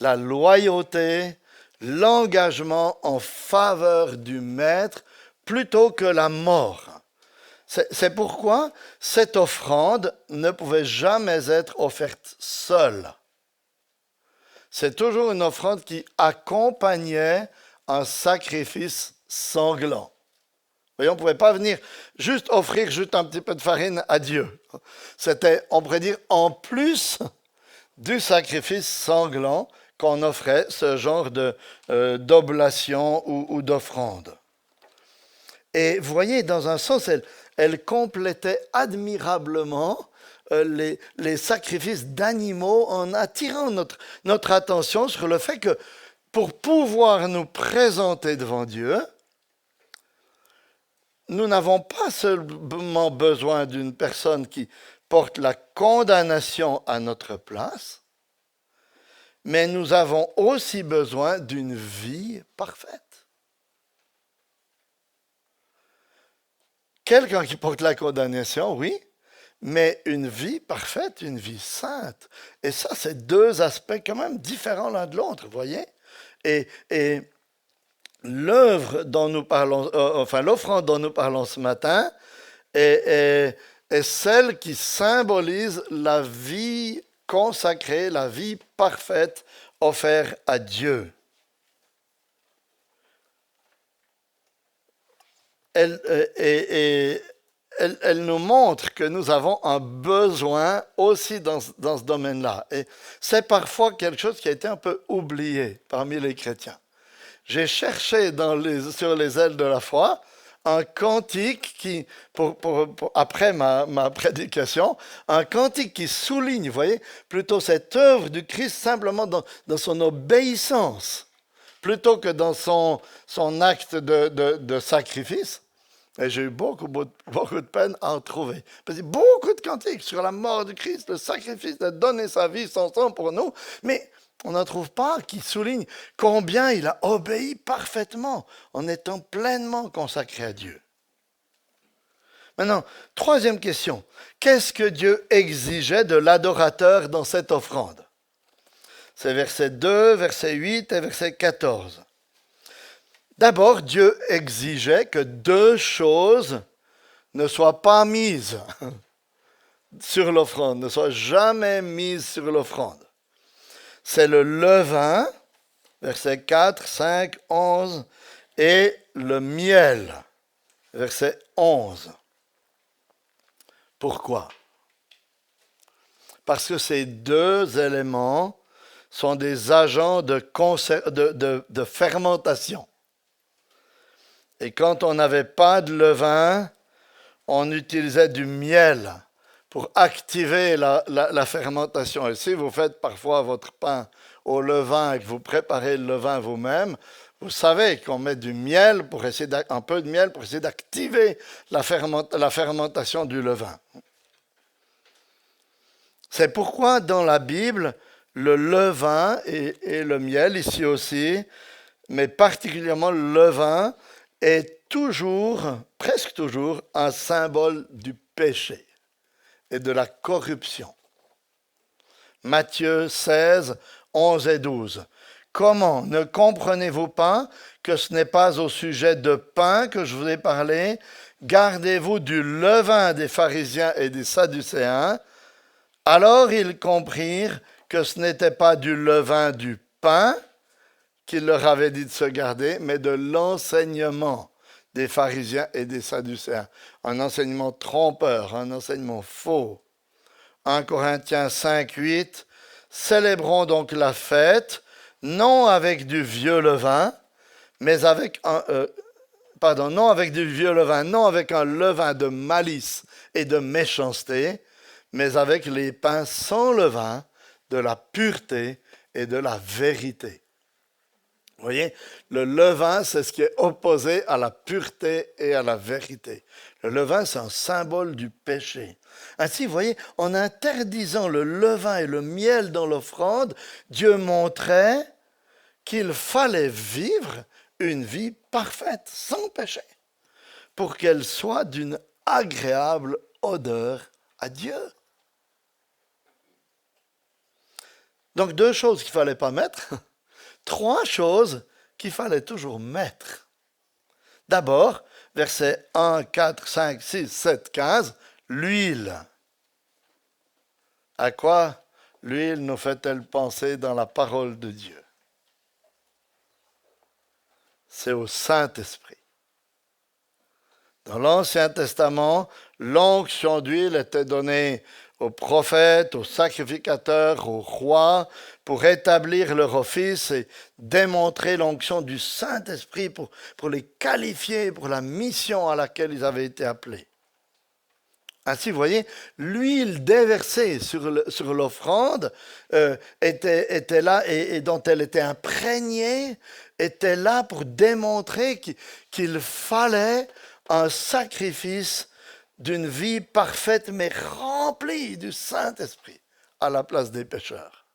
la loyauté, l'engagement en faveur du Maître plutôt que la mort. C'est pourquoi cette offrande ne pouvait jamais être offerte seule. C'est toujours une offrande qui accompagnait un sacrifice sanglant. Voyez, on ne pouvait pas venir juste offrir juste un petit peu de farine à Dieu. C'était, on pourrait dire, en plus du sacrifice sanglant qu'on offrait ce genre d'oblation ou d'offrande. Et vous voyez, dans un sens, elle complétait admirablement les sacrifices d'animaux en attirant notre attention sur le fait que pour pouvoir nous présenter devant Dieu, nous n'avons pas seulement besoin d'une personne qui porte la condamnation à notre place, mais nous avons aussi besoin d'une vie parfaite. Quelqu'un qui porte la condamnation, oui, mais une vie parfaite, une vie sainte. Et ça, c'est deux aspects quand même différents l'un de l'autre, vous voyez? Et l'œuvre dont nous parlons, l'offrande dont nous parlons ce matin est celle qui symbolise la vie consacrée, la vie parfaite offerte à Dieu. Elle nous montre que nous avons un besoin aussi dans ce domaine-là. Et c'est parfois quelque chose qui a été un peu oublié parmi les chrétiens. J'ai cherché sur les ailes de la foi un cantique qui, après ma prédication, un cantique qui souligne, vous voyez, plutôt cette œuvre du Christ simplement dans son obéissance, plutôt que dans son acte de sacrifice. Et j'ai eu beaucoup de peine à en trouver. Parce qu'il y a beaucoup de cantiques sur la mort du Christ, le sacrifice de donner sa vie, son sang pour nous, mais on n'en trouve pas qui souligne combien il a obéi parfaitement en étant pleinement consacré à Dieu. Maintenant, troisième question. Qu'est-ce que Dieu exigeait de l'adorateur dans cette offrande? C'est verset 2, verset 8 et verset 14. D'abord, Dieu exigeait que deux choses ne soient pas mises sur l'offrande, ne soient jamais mises sur l'offrande. C'est le levain, versets 4, 5, 11, et le miel, verset 11. Pourquoi? Parce que ces deux éléments sont des agents de fermentation. Et quand on n'avait pas de levain, on utilisait du miel pour activer la fermentation. Et si vous faites parfois votre pain au levain et que vous préparez le levain vous-même, vous savez qu'on met du miel un peu de miel pour essayer d'activer la fermentation du levain. C'est pourquoi dans la Bible, le levain et le miel, ici aussi, mais particulièrement le levain, est presque toujours, un symbole du péché et de la corruption. Matthieu 16, 11 et 12. Comment ne comprenez-vous pas que ce n'est pas au sujet de pain que je vous ai parlé? Gardez-vous du levain des pharisiens et des sadducéens. Alors ils comprirent que ce n'était pas du levain du pain qu'il leur avait dit de se garder, mais de l'enseignement des pharisiens et des sadducéens. Un enseignement trompeur, un enseignement faux. 1 Corinthiens 5, 8. Célébrons donc la fête, non avec du vieux levain, mais avec non avec du vieux levain, non avec un levain de malice et de méchanceté, mais avec les pains sans levain, de la pureté et de la vérité. Vous voyez, le levain, c'est ce qui est opposé à la pureté et à la vérité. Le levain, c'est un symbole du péché. Ainsi, vous voyez, en interdisant le levain et le miel dans l'offrande, Dieu montrait qu'il fallait vivre une vie parfaite, sans péché, pour qu'elle soit d'une agréable odeur à Dieu. Donc, deux choses qu'il ne fallait pas mettre. Trois choses qu'il fallait toujours mettre. D'abord, versets 1, 4, 5, 6, 7, 15, l'huile. À quoi l'huile nous fait-elle penser dans la parole de Dieu? C'est au Saint-Esprit. Dans l'Ancien Testament, l'onction d'huile était donnée aux prophètes, aux sacrificateurs, aux rois, pour établir leur office et démontrer l'onction du Saint-Esprit pour les qualifier pour la mission à laquelle ils avaient été appelés. Ainsi, vous voyez, l'huile déversée sur l'offrande était là et dont elle était imprégnée, était là pour démontrer qu'il fallait un sacrifice d'une vie parfaite mais remplie du Saint-Esprit à la place des pécheurs.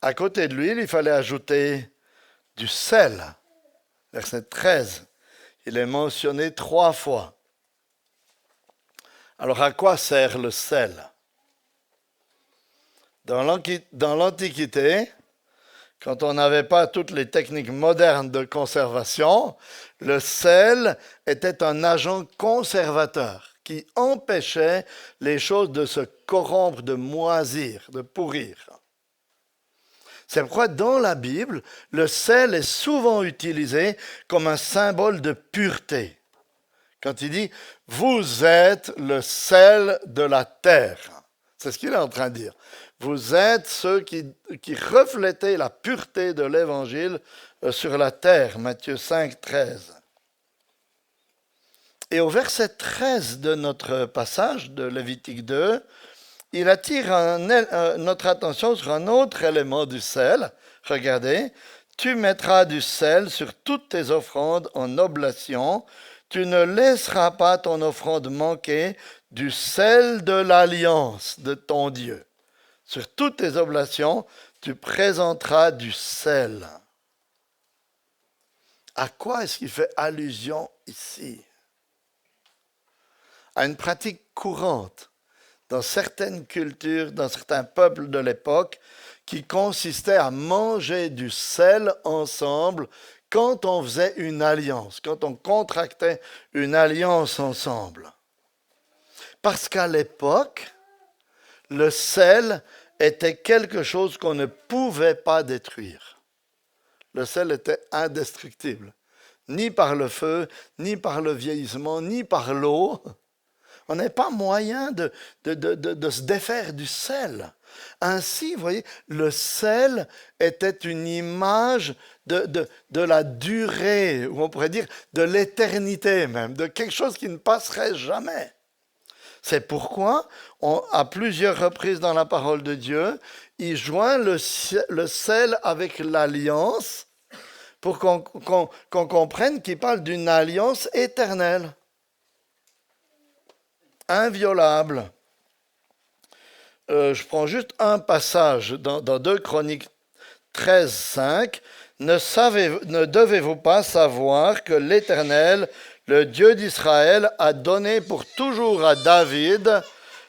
À côté de l'huile, il fallait ajouter du sel. Verset 13, il est mentionné 3 fois. Alors à quoi sert le sel? Dans l'Antiquité, quand on n'avait pas toutes les techniques modernes de conservation, le sel était un agent conservateur qui empêchait les choses de se corrompre, de moisir, de pourrir. C'est pourquoi dans la Bible, le sel est souvent utilisé comme un symbole de pureté. Quand il dit « Vous êtes le sel de la terre », c'est ce qu'il est en train de dire. Vous êtes ceux qui reflétaient la pureté de l'Évangile sur la terre, Matthieu 5, 13. Et au verset 13 de notre passage de Lévitique 2, il attire notre attention sur un autre élément du sel. Regardez, tu mettras du sel sur toutes tes offrandes en oblation. Tu ne laisseras pas ton offrande manquer du sel de l'alliance de ton Dieu. Sur toutes tes oblations, tu présenteras du sel. À quoi est-ce qu'il fait allusion ici? À une pratique courante dans certaines cultures, dans certains peuples de l'époque, qui consistait à manger du sel ensemble quand on faisait une alliance, quand on contractait une alliance ensemble. Parce qu'à l'époque, le sel était quelque chose qu'on ne pouvait pas détruire. Le sel était indestructible, ni par le feu, ni par le vieillissement, ni par l'eau. On n'avait pas moyen de se défaire du sel. Ainsi, vous voyez, le sel était une image de la durée, ou on pourrait dire de l'éternité même, de quelque chose qui ne passerait jamais. C'est pourquoi, à plusieurs reprises dans la parole de Dieu, il joint le sel avec l'alliance pour qu'on comprenne qu'il parle d'une alliance éternelle, inviolable. Je prends juste un passage dans 2 Chroniques 13, 5. Ne devez-vous pas savoir que l'Éternel, le Dieu d'Israël, a donné pour toujours à David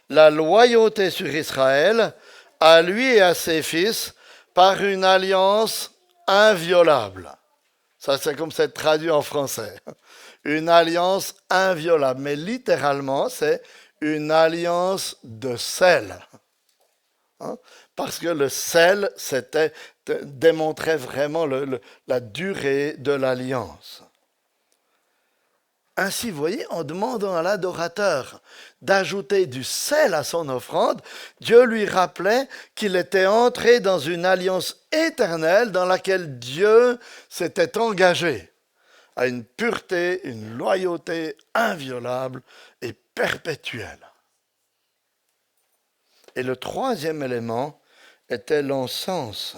la loyauté sur Israël, à lui et à ses fils, par une alliance inviolable. Ça, c'est comme c'est traduit en français. Une alliance inviolable. Mais littéralement, c'est une alliance de sel. Parce que le sel, démontrait vraiment la durée de l'alliance. Ainsi, vous voyez, en demandant à l'adorateur d'ajouter du sel à son offrande, Dieu lui rappelait qu'il était entré dans une alliance éternelle dans laquelle Dieu s'était engagé à une pureté, une loyauté inviolable et perpétuelle. Et le 3e élément était l'encens.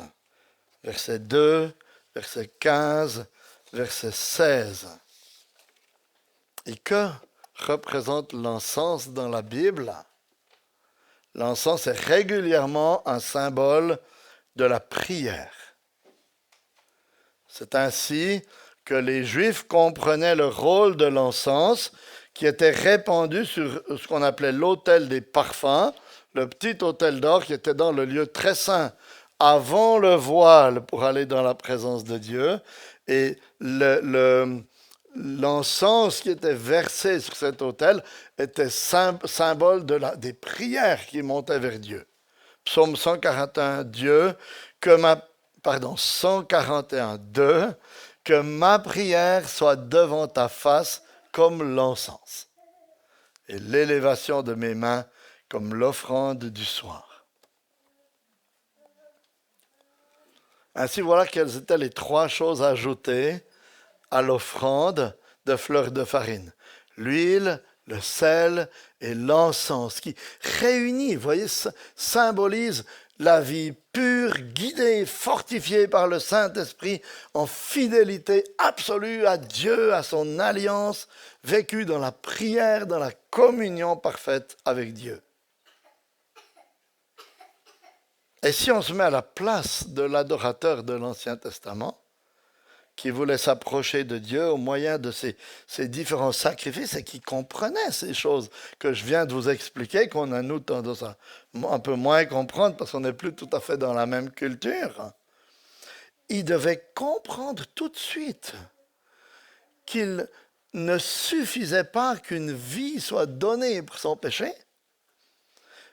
Verset 2, verset 15, verset 16. Et que représente l'encens dans la Bible? L'encens est régulièrement un symbole de la prière. C'est ainsi que les Juifs comprenaient le rôle de l'encens qui était répandu sur ce qu'on appelait l'autel des parfums, le petit autel d'or qui était dans le lieu très saint avant le voile pour aller dans la présence de Dieu. Et l'encens qui était versé sur cet autel était symbole des prières qui montaient vers Dieu. Psaume 141, 2, que ma prière soit devant ta face comme l'encens, et l'élévation de mes mains comme l'offrande du soir. Ainsi, voilà quelles étaient les 3 choses ajoutées à l'offrande de fleurs de farine. L'huile, le sel et l'encens qui réunit, vous voyez, symbolise la vie pure, guidée, fortifiée par le Saint-Esprit en fidélité absolue à Dieu, à son alliance, vécue dans la prière, dans la communion parfaite avec Dieu. Et si on se met à la place de l'adorateur de l'Ancien Testament, qui voulait s'approcher de Dieu au moyen de ces différents sacrifices et qui comprenait ces choses que je viens de vous expliquer, qu'on a nous tendance à un peu moins comprendre parce qu'on n'est plus tout à fait dans la même culture, il devait comprendre tout de suite qu'il ne suffisait pas qu'une vie soit donnée pour son péché,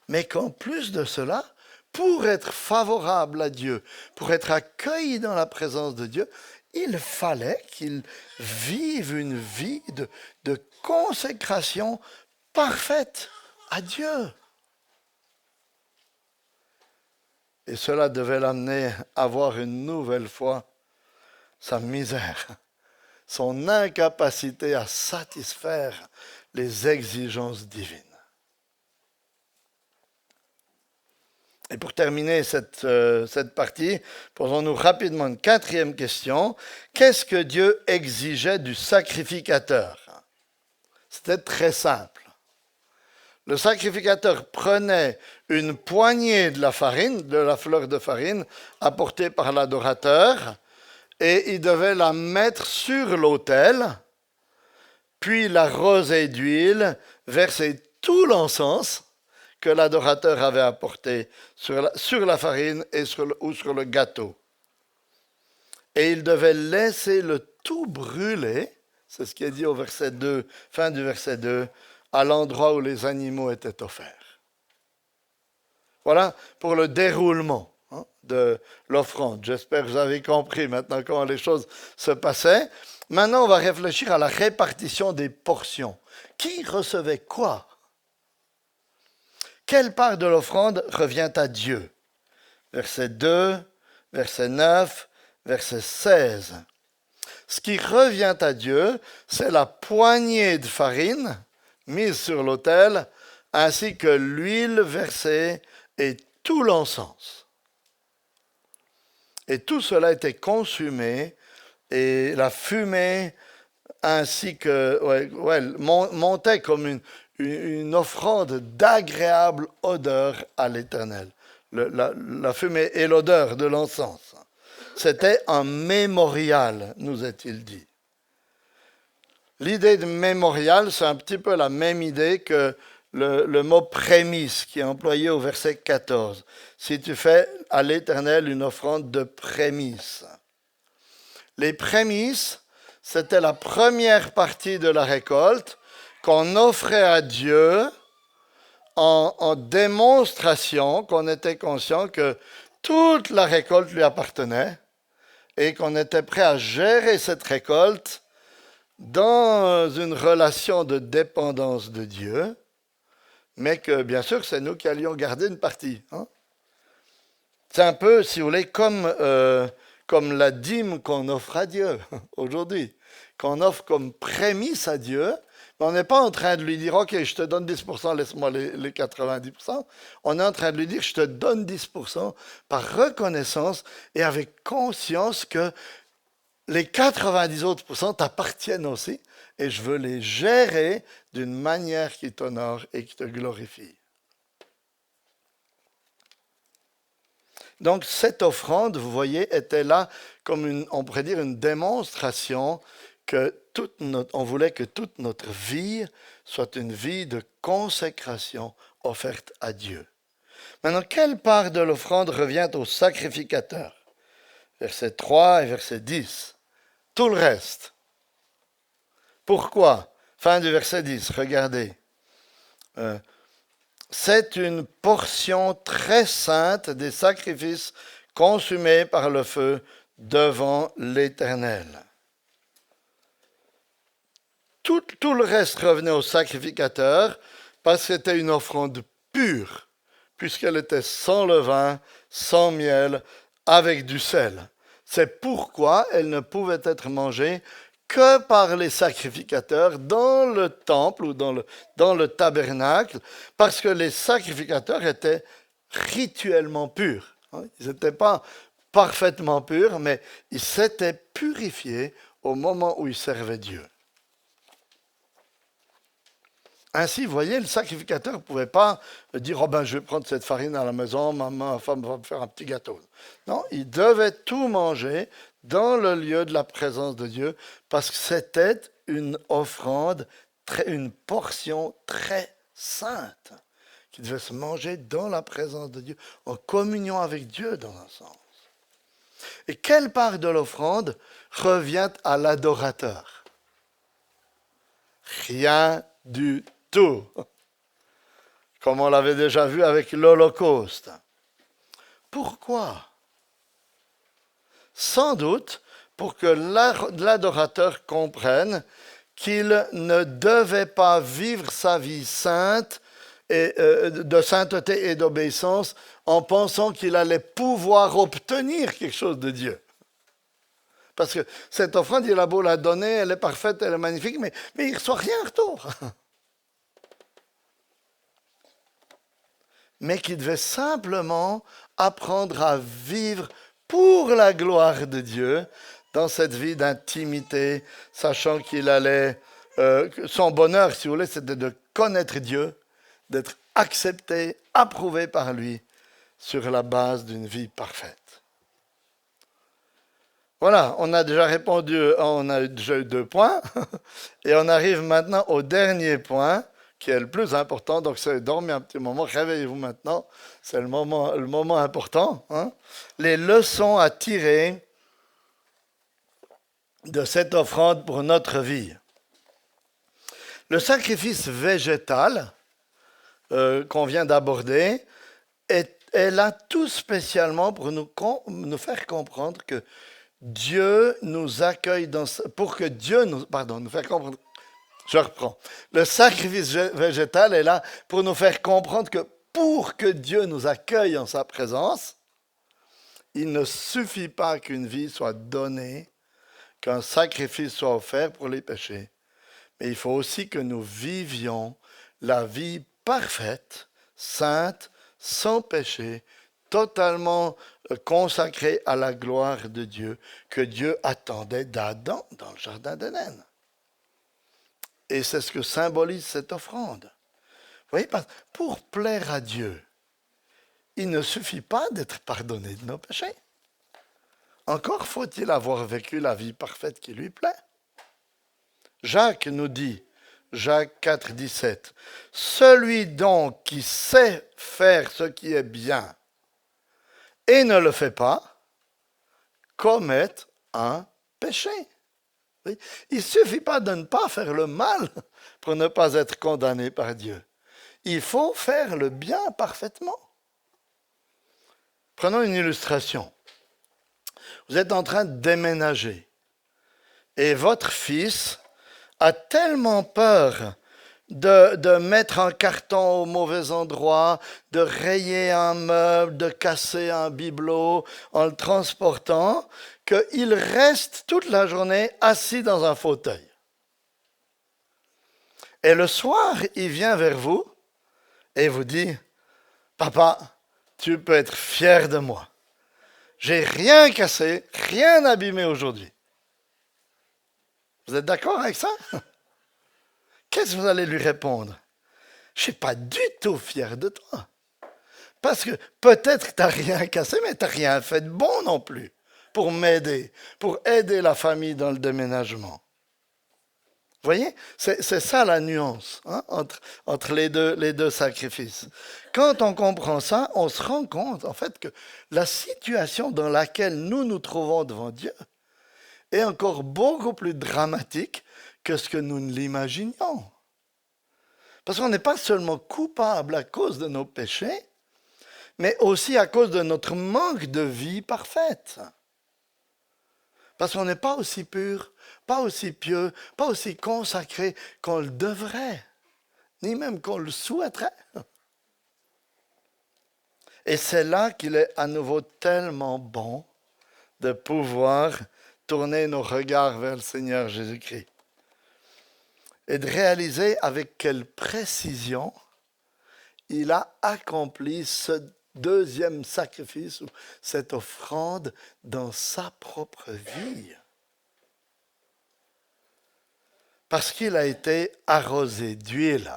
mais qu'en plus de cela, pour être favorable à Dieu, pour être accueilli dans la présence de Dieu, il fallait qu'il vive une vie de consécration parfaite à Dieu. Et cela devait l'amener à voir une nouvelle fois sa misère, son incapacité à satisfaire les exigences divines. Et pour terminer cette partie, posons-nous rapidement une 4e question. Qu'est-ce que Dieu exigeait du sacrificateur? C'était très simple. Le sacrificateur prenait une poignée de la farine, de la fleur de farine, apportée par l'adorateur, et il devait la mettre sur l'autel, puis l'arroser d'huile, verser tout l'encens que l'adorateur avait apporté sur la farine ou sur le gâteau. Et il devait laisser le tout brûler, c'est ce qui est dit au verset 2, fin du verset 2, à l'endroit où les animaux étaient offerts. Voilà pour le déroulement de l'offrande. J'espère que vous avez compris maintenant comment les choses se passaient. Maintenant, on va réfléchir à la répartition des portions. Qui recevait quoi? Quelle part de l'offrande revient à Dieu? Verset 2, verset 9, verset 16. Ce qui revient à Dieu, c'est la poignée de farine mise sur l'autel, ainsi que l'huile versée et tout l'encens. Et tout cela était consumé, et la fumée ainsi que montait comme une offrande d'agréable odeur à l'Éternel. La fumée et l'odeur de l'encens. C'était un mémorial, nous est-il dit. L'idée de mémorial, c'est un petit peu la même idée que le mot prémisse qui est employé au verset 14. Si tu fais à l'Éternel une offrande de prémices. Les prémices, c'était la première partie de la récolte qu'on offrait à Dieu en démonstration qu'on était conscient que toute la récolte lui appartenait et qu'on était prêt à gérer cette récolte dans une relation de dépendance de Dieu, mais que bien sûr c'est nous qui allions garder une partie. C'est un peu, si vous voulez, comme la dîme qu'on offre à Dieu aujourd'hui, qu'on offre comme prémisse à Dieu. Mais on n'est pas en train de lui dire, OK, je te donne 10%, laisse-moi les 90%. On est en train de lui dire, je te donne 10% par reconnaissance et avec conscience que les 90 autres % t'appartiennent aussi et je veux les gérer d'une manière qui t'honore et qui te glorifie. Donc cette offrande, vous voyez, était là comme on pourrait dire une démonstration que on voulait que toute notre vie soit une vie de consécration offerte à Dieu. Maintenant, quelle part de l'offrande revient au sacrificateur? Verset 3 et verset 10. Tout le reste. Pourquoi? Fin du verset 10, regardez. C'est une portion très sainte des sacrifices consumés par le feu devant l'Éternel. Tout le reste revenait au sacrificateur parce que c'était une offrande pure, puisqu'elle était sans levain, sans miel, avec du sel. C'est pourquoi elle ne pouvait être mangée que par les sacrificateurs dans le temple ou dans le tabernacle, parce que les sacrificateurs étaient rituellement purs. Ils n'étaient pas parfaitement purs, mais ils s'étaient purifiés au moment où ils servaient Dieu. Ainsi, vous voyez, le sacrificateur ne pouvait pas dire « Oh ben, je vais prendre cette farine à la maison, ma femme va me faire un petit gâteau. » Non, il devait tout manger dans le lieu de la présence de Dieu parce que c'était une offrande, une portion très sainte qui devait se manger dans la présence de Dieu, en communion avec Dieu dans un sens. Et quelle part de l'offrande revient à l'adorateur? Rien du tout. Comme on l'avait déjà vu avec l'Holocauste. Pourquoi? Sans doute pour que l'adorateur comprenne qu'il ne devait pas vivre sa vie sainte et de sainteté et d'obéissance en pensant qu'il allait pouvoir obtenir quelque chose de Dieu. Parce que cette offrande, il a beau la donner, elle est parfaite, elle est magnifique, mais il ne reçoit rien en retour. Mais qu'il devait simplement apprendre à vivre pour la gloire de Dieu dans cette vie d'intimité, sachant qu'il allait... son bonheur, si vous voulez, c'était de connaître Dieu, d'être accepté, approuvé par lui, sur la base d'une vie parfaite. Voilà, on a déjà répondu, on a déjà eu 2 points, et on arrive maintenant au dernier point, qui est le plus important. Donc, c'est dormir un petit moment, réveillez-vous maintenant, c'est le moment important. Les leçons à tirer de cette offrande pour notre vie. Le sacrifice végétal qu'on vient d'aborder est là tout spécialement pour nous faire comprendre que Dieu nous accueille pour que Dieu nous faire comprendre. Je reprends. Le sacrifice végétal est là pour nous faire comprendre que pour que Dieu nous accueille en sa présence, il ne suffit pas qu'une vie soit donnée, qu'un sacrifice soit offert pour les péchés, mais il faut aussi que nous vivions la vie parfaite, sainte, sans péché, totalement consacrée à la gloire de Dieu, que Dieu attendait d'Adam dans le jardin d'Éden. Et c'est ce que symbolise cette offrande. Vous voyez, pour plaire à Dieu, il ne suffit pas d'être pardonné de nos péchés. Encore faut-il avoir vécu la vie parfaite qui lui plaît. Jacques nous dit, Jacques 4, 17, « Celui donc qui sait faire ce qui est bien et ne le fait pas, commet un péché. » Oui. Il ne suffit pas de ne pas faire le mal pour ne pas être condamné par Dieu. Il faut faire le bien parfaitement. Prenons une illustration. Vous êtes en train de déménager et votre fils a tellement peur de mettre un carton au mauvais endroit, de rayer un meuble, de casser un bibelot en le transportant, qu'il reste toute la journée assis dans un fauteuil. Et le soir, il vient vers vous et vous dit, « Papa, tu peux être fier de moi. J'ai rien cassé, rien abîmé aujourd'hui. » Vous êtes d'accord avec ça? Qu'est-ce que vous allez lui répondre? Je ne suis pas du tout fier de toi. Parce que peut-être que tu n'as rien cassé, mais tu n'as rien fait de bon non plus pour m'aider, pour aider la famille dans le déménagement. voyez, c'est ça la nuance hein, entre les deux sacrifices. Quand on comprend ça, on se rend compte en fait que la situation dans laquelle nous nous trouvons devant Dieu est encore beaucoup plus dramatique que ce que nous ne l'imaginions. Parce qu'on n'est pas seulement coupable à cause de nos péchés, mais aussi à cause de notre manque de vie parfaite. Parce qu'on n'est pas aussi pur, pas aussi pieux, pas aussi consacré qu'on le devrait, ni même qu'on le souhaiterait. Et c'est là qu'il est à nouveau tellement bon de pouvoir tourner nos regards vers le Seigneur Jésus-Christ et de réaliser avec quelle précision il a accompli ce deuxième sacrifice, ou cette offrande dans sa propre vie. Parce qu'il a été arrosé d'huile.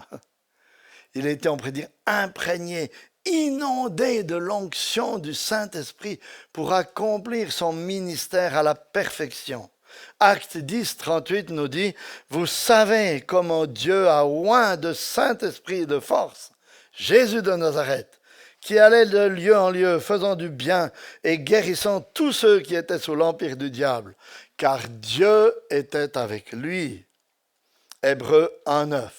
Il a été, on pourrait dire, imprégné, inondé de l'onction du Saint-Esprit pour accomplir son ministère à la perfection. Acte 10, 38 nous dit, « Vous savez comment Dieu a oint de Saint-Esprit et de force Jésus de Nazareth, qui allait de lieu en lieu, faisant du bien et guérissant tous ceux qui étaient sous l'empire du diable, car Dieu était avec lui. » Hébreux 1,9.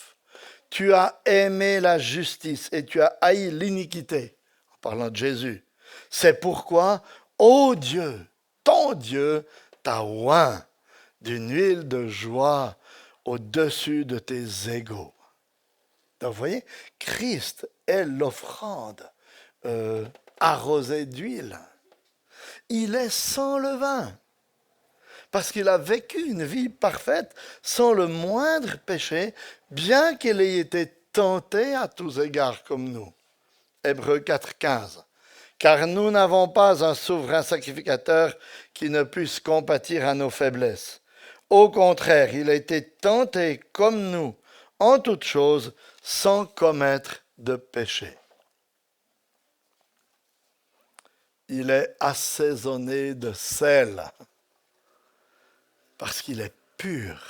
Tu as aimé la justice et tu as haï l'iniquité, en parlant de Jésus. C'est pourquoi, ô Dieu, ton Dieu t'a oint d'une huile de joie au-dessus de tes égaux. Donc, vous voyez, Christ est l'offrande arrosée d'huile. Il est sans levain, parce qu'il a vécu une vie parfaite, sans le moindre péché, bien qu'il ait été tenté à tous égards comme nous. Hébreux 4, 15. Car nous n'avons pas un souverain sacrificateur qui ne puisse compatir à nos faiblesses. Au contraire, il a été tenté comme nous, en toutes choses, sans commettre de péché. Il est assaisonné de sel, parce qu'il est pur,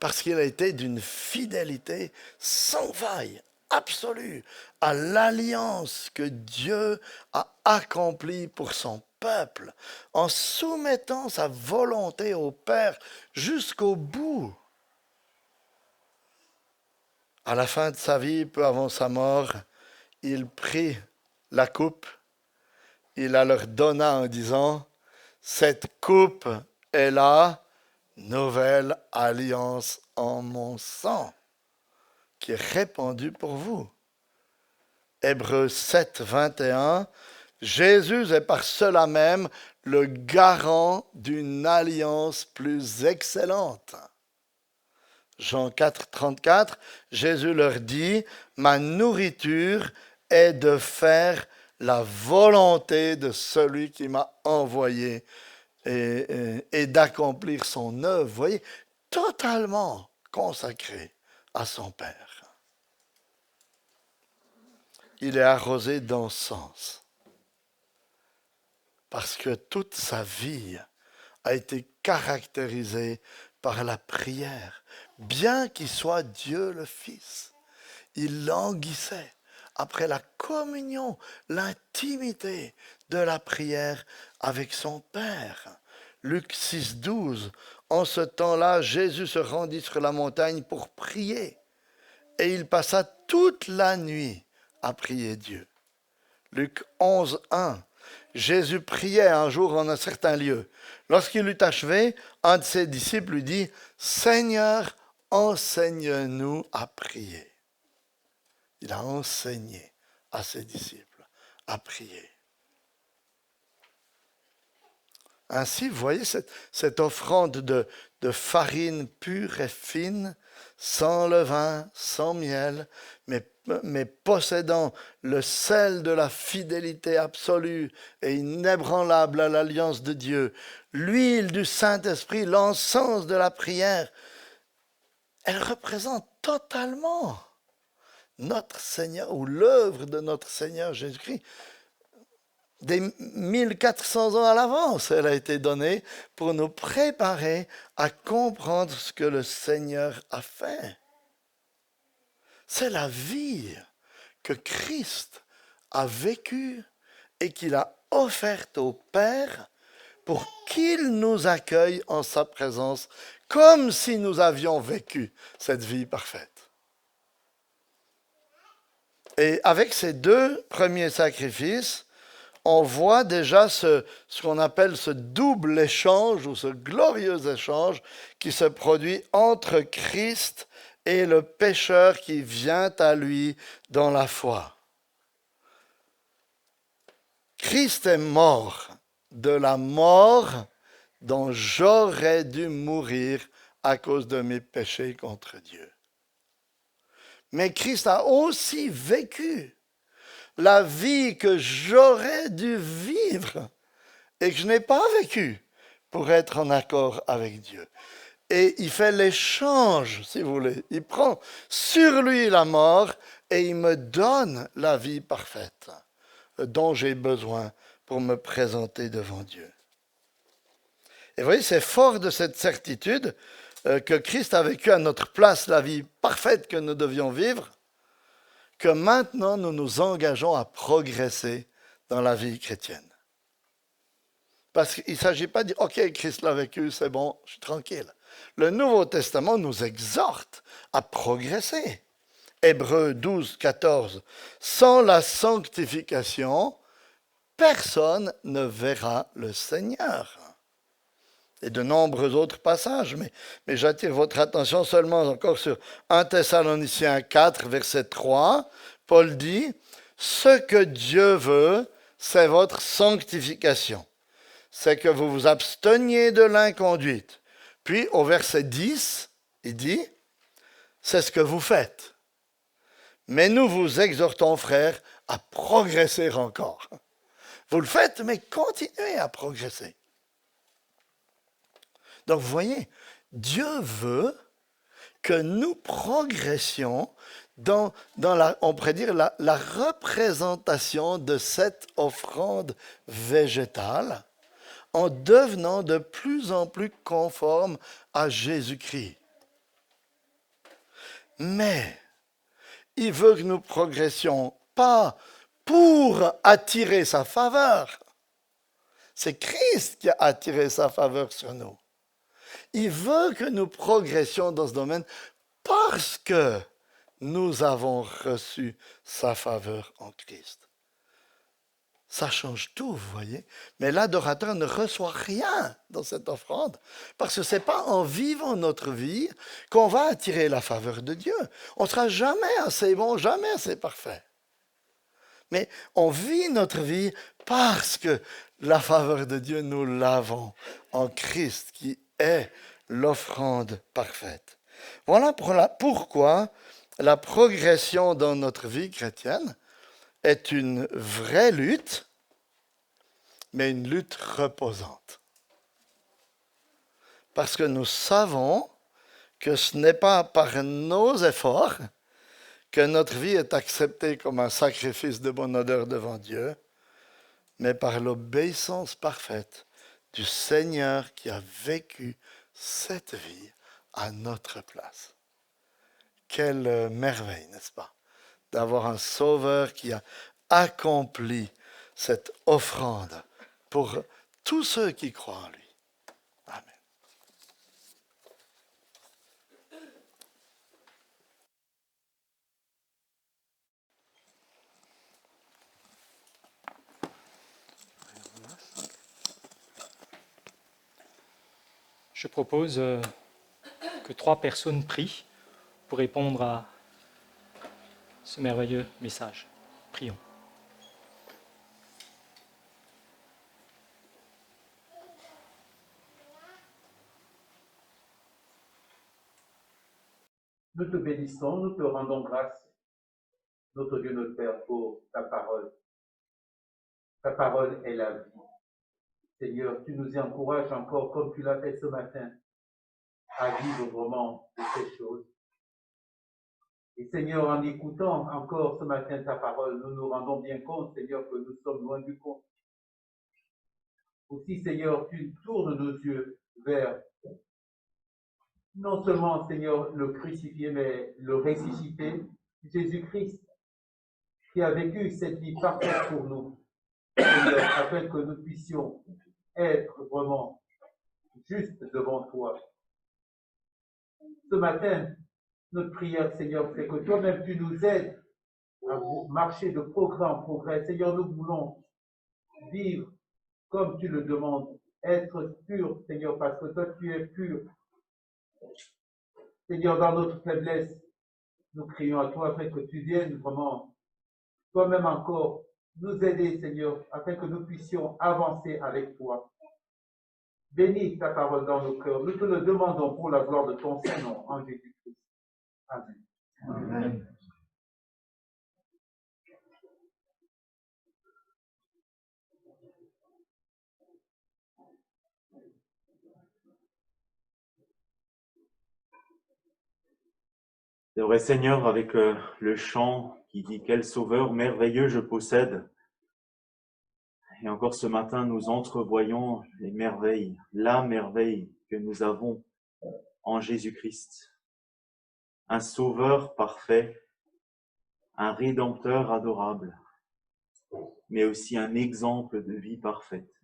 parce qu'il a été d'une fidélité sans faille, absolue, à l'alliance que Dieu a accomplie pour son peuple, en soumettant sa volonté au Père jusqu'au bout. À la fin de sa vie, peu avant sa mort, il prit la coupe, il la leur donna en disant, « Cette coupe est la nouvelle alliance en mon sang, qui est répandue pour vous. » Hébreux 7, 21, Jésus est par cela même le garant d'une alliance plus excellente. Jean 4, 34, Jésus leur dit, « Ma nourriture est de faire la volonté de celui qui m'a envoyé et d'accomplir son œuvre. » Vous voyez, totalement consacré à son Père. Il est arrosé d'encens parce que toute sa vie a été caractérisée par la prière. Bien qu'il soit Dieu le Fils, il languissait après la communion, l'intimité de la prière avec son Père. Luc 6, 12. En ce temps-là, Jésus se rendit sur la montagne pour prier, et il passa toute la nuit à prier Dieu. Luc 11, 1. Jésus priait un jour en un certain lieu. Lorsqu'il eut achevé, un de ses disciples lui dit, « Seigneur, enseigne-nous à prier. » Il a enseigné à ses disciples à prier. Ainsi, vous voyez cette offrande de farine pure et fine, sans levain, sans miel, mais possédant le sel de la fidélité absolue et inébranlable à l'alliance de Dieu, l'huile du Saint-Esprit, l'encens de la prière, elle représente totalement notre Seigneur, ou l'œuvre de notre Seigneur Jésus-Christ. des 1400 ans à l'avance, elle a été donnée pour nous préparer à comprendre ce que le Seigneur a fait. C'est la vie que Christ a vécue et qu'il a offerte au Père pour qu'il nous accueille en sa présence comme si nous avions vécu cette vie parfaite. Et avec ces deux premiers sacrifices, on voit déjà ce qu'on appelle ce double échange ou ce glorieux échange qui se produit entre Christ et le pécheur qui vient à lui dans la foi. Christ est mort de la mort dont j'aurais dû mourir à cause de mes péchés contre Dieu. Mais Christ a aussi vécu la vie que j'aurais dû vivre et que je n'ai pas vécu pour être en accord avec Dieu. Et il fait l'échange, si vous voulez. Il prend sur lui la mort et il me donne la vie parfaite dont j'ai besoin pour me présenter devant Dieu. Et vous voyez, c'est fort de cette certitude que Christ a vécu à notre place la vie parfaite que nous devions vivre, que maintenant nous nous engageons à progresser dans la vie chrétienne. Parce qu'il ne s'agit pas de dire, OK, Christ l'a vécu, c'est bon, je suis tranquille. Le Nouveau Testament nous exhorte à progresser. Hébreux 12, 14. Sans la sanctification, personne ne verra le Seigneur. Et de nombreux autres passages, mais j'attire votre attention seulement encore sur 1 Thessaloniciens 4, verset 3. Paul dit, « Ce que Dieu veut, c'est votre sanctification. C'est que vous vous absteniez de l'inconduite. » Puis au verset 10, il dit, « C'est ce que vous faites. Mais nous vous exhortons, frères, à progresser encore. » Vous le faites, mais continuez à progresser. Donc, vous voyez, Dieu veut que nous progressions dans on pourrait dire, la représentation de cette offrande végétale en devenant de plus en plus conforme à Jésus-Christ. Mais il veut que nous progressions pas pour attirer sa faveur. C'est Christ qui a attiré sa faveur sur nous. Il veut que nous progressions dans ce domaine parce que nous avons reçu sa faveur en Christ. Ça change tout, vous voyez. Mais l'adorateur ne reçoit rien dans cette offrande parce que ce n'est pas en vivant notre vie qu'on va attirer la faveur de Dieu. On ne sera jamais assez bon, jamais assez parfait. Mais on vit notre vie parce que la faveur de Dieu, nous l'avons en Christ qui est l'offrande parfaite. Voilà pourquoi la progression dans notre vie chrétienne est une vraie lutte, mais une lutte reposante. Parce que nous savons que ce n'est pas par nos efforts que notre vie est acceptée comme un sacrifice de bonne odeur devant Dieu, mais par l'obéissance parfaite du Seigneur qui a vécu cette vie à notre place. Quelle merveille, n'est-ce pas, d'avoir un Sauveur qui a accompli cette offrande pour tous ceux qui croient en lui. Amen. Je propose que 3 personnes prient pour répondre à ce merveilleux message. Prions. Nous te bénissons, nous te rendons grâce, notre Dieu, notre Père, pour ta parole. Ta parole est la vie. Seigneur, tu nous y encourages encore, comme tu l'as fait ce matin, à vivre vraiment de ces choses. Et Seigneur, en écoutant encore ce matin ta parole, nous nous rendons bien compte, Seigneur, que nous sommes loin du compte. Aussi, Seigneur, tu tournes nos yeux vers non seulement, Seigneur, le crucifié, mais le ressuscité, Jésus-Christ, qui a vécu cette vie parfaite pour nous, Seigneur, afin que nous puissions être vraiment justes devant toi. Ce matin, notre prière, Seigneur, c'est que toi-même, tu nous aides à marcher de progrès en progrès. Seigneur, nous voulons vivre comme tu le demandes, être pur, Seigneur, parce que toi, tu es pur. Seigneur, dans notre faiblesse, nous crions à toi afin que tu viennes vraiment, toi-même encore, nous aider, Seigneur, afin que nous puissions avancer avec toi. Bénis ta parole dans nos cœurs. Nous te le demandons pour la gloire de ton Saint-Nom, en Jésus-Christ. Amen. Amen. C'est vrai, Seigneur, avec le chant qui dit « Quel sauveur merveilleux je possède ». Et encore ce matin, nous entrevoyons les merveilles, la merveille que nous avons en Jésus-Christ. Un sauveur parfait, un rédempteur adorable, mais aussi un exemple de vie parfaite.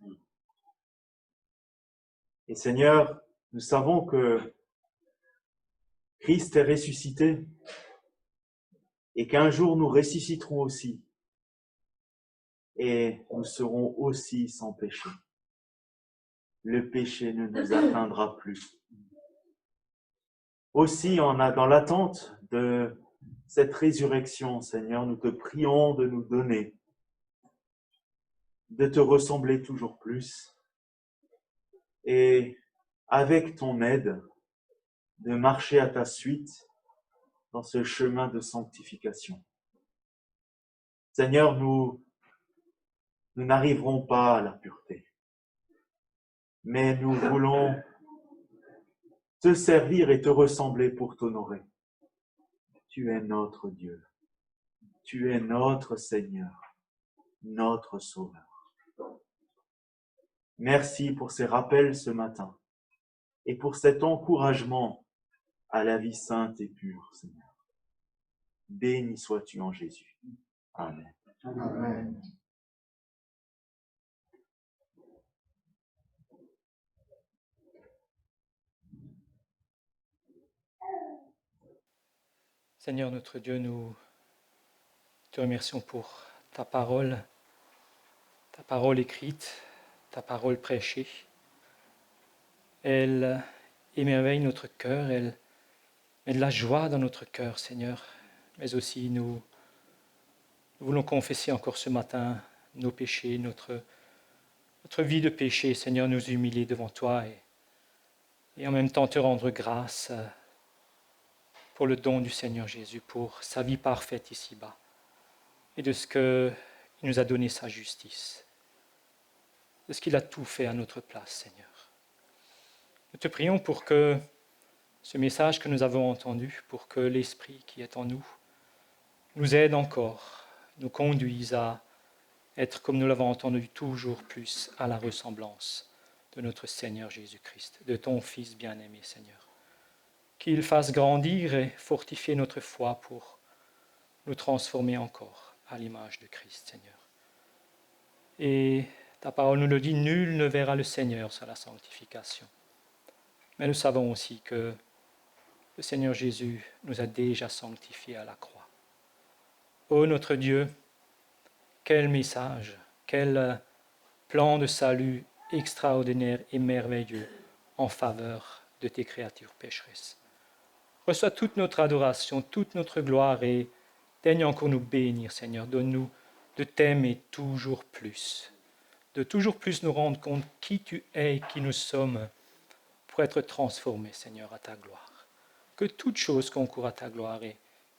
Et Seigneur, nous savons que Christ est ressuscité et qu'un jour nous ressusciterons aussi et nous serons aussi sans péché. Le péché ne nous atteindra plus. Aussi, dans l'attente de cette résurrection, Seigneur, nous te prions de nous donner, de te ressembler toujours plus et avec ton aide, de marcher à ta suite dans ce chemin de sanctification. Seigneur, nous n'arriverons pas à la pureté, mais nous voulons te servir et te ressembler pour t'honorer. Tu es notre Dieu, tu es notre Seigneur, notre Sauveur. Merci pour ces rappels ce matin et pour cet encouragement à la vie sainte et pure, Seigneur. Béni sois-tu en Jésus. Amen. Amen. Seigneur notre Dieu, nous te remercions pour ta parole écrite, ta parole prêchée. Elle émerveille notre cœur, elle met de la joie dans notre cœur, Seigneur. Mais aussi, nous voulons confesser encore ce matin nos péchés, notre vie de péché, Seigneur, nous humilier devant toi et en même temps te rendre grâce pour le don du Seigneur Jésus, pour sa vie parfaite ici-bas et de ce qu'il nous a donné sa justice, de ce qu'il a tout fait à notre place, Seigneur. Nous te prions pour que ce message que nous avons entendu, pour que l'Esprit qui est en nous aide encore, nous conduise à être, comme nous l'avons entendu, toujours plus à la ressemblance de notre Seigneur Jésus-Christ, de ton Fils bien-aimé, Seigneur. Qu'il fasse grandir et fortifier notre foi pour nous transformer encore à l'image de Christ, Seigneur. Et ta parole nous le dit, nul ne verra le Seigneur sans la sanctification. Mais nous savons aussi que le Seigneur Jésus nous a déjà sanctifiés à la croix. Ô notre Dieu, quel message, quel plan de salut extraordinaire et merveilleux en faveur de tes créatures pécheresses. Reçois toute notre adoration, toute notre gloire et daigne encore nous bénir, Seigneur. Donne-nous de t'aimer toujours plus, de toujours plus nous rendre compte qui tu es et qui nous sommes pour être transformés, Seigneur, à ta gloire. Que toute chose concourt à ta gloire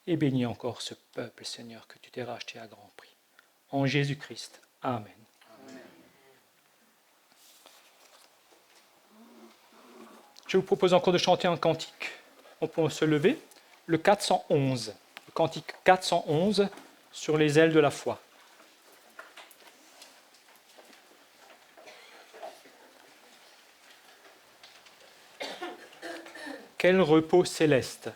et bénis encore ce peuple, Seigneur, que tu t'es racheté à grand prix. En Jésus-Christ. Amen. Je vous propose encore de chanter un cantique. On peut se lever. Le 411. Le cantique 411 sur les ailes de la foi. Quel repos céleste!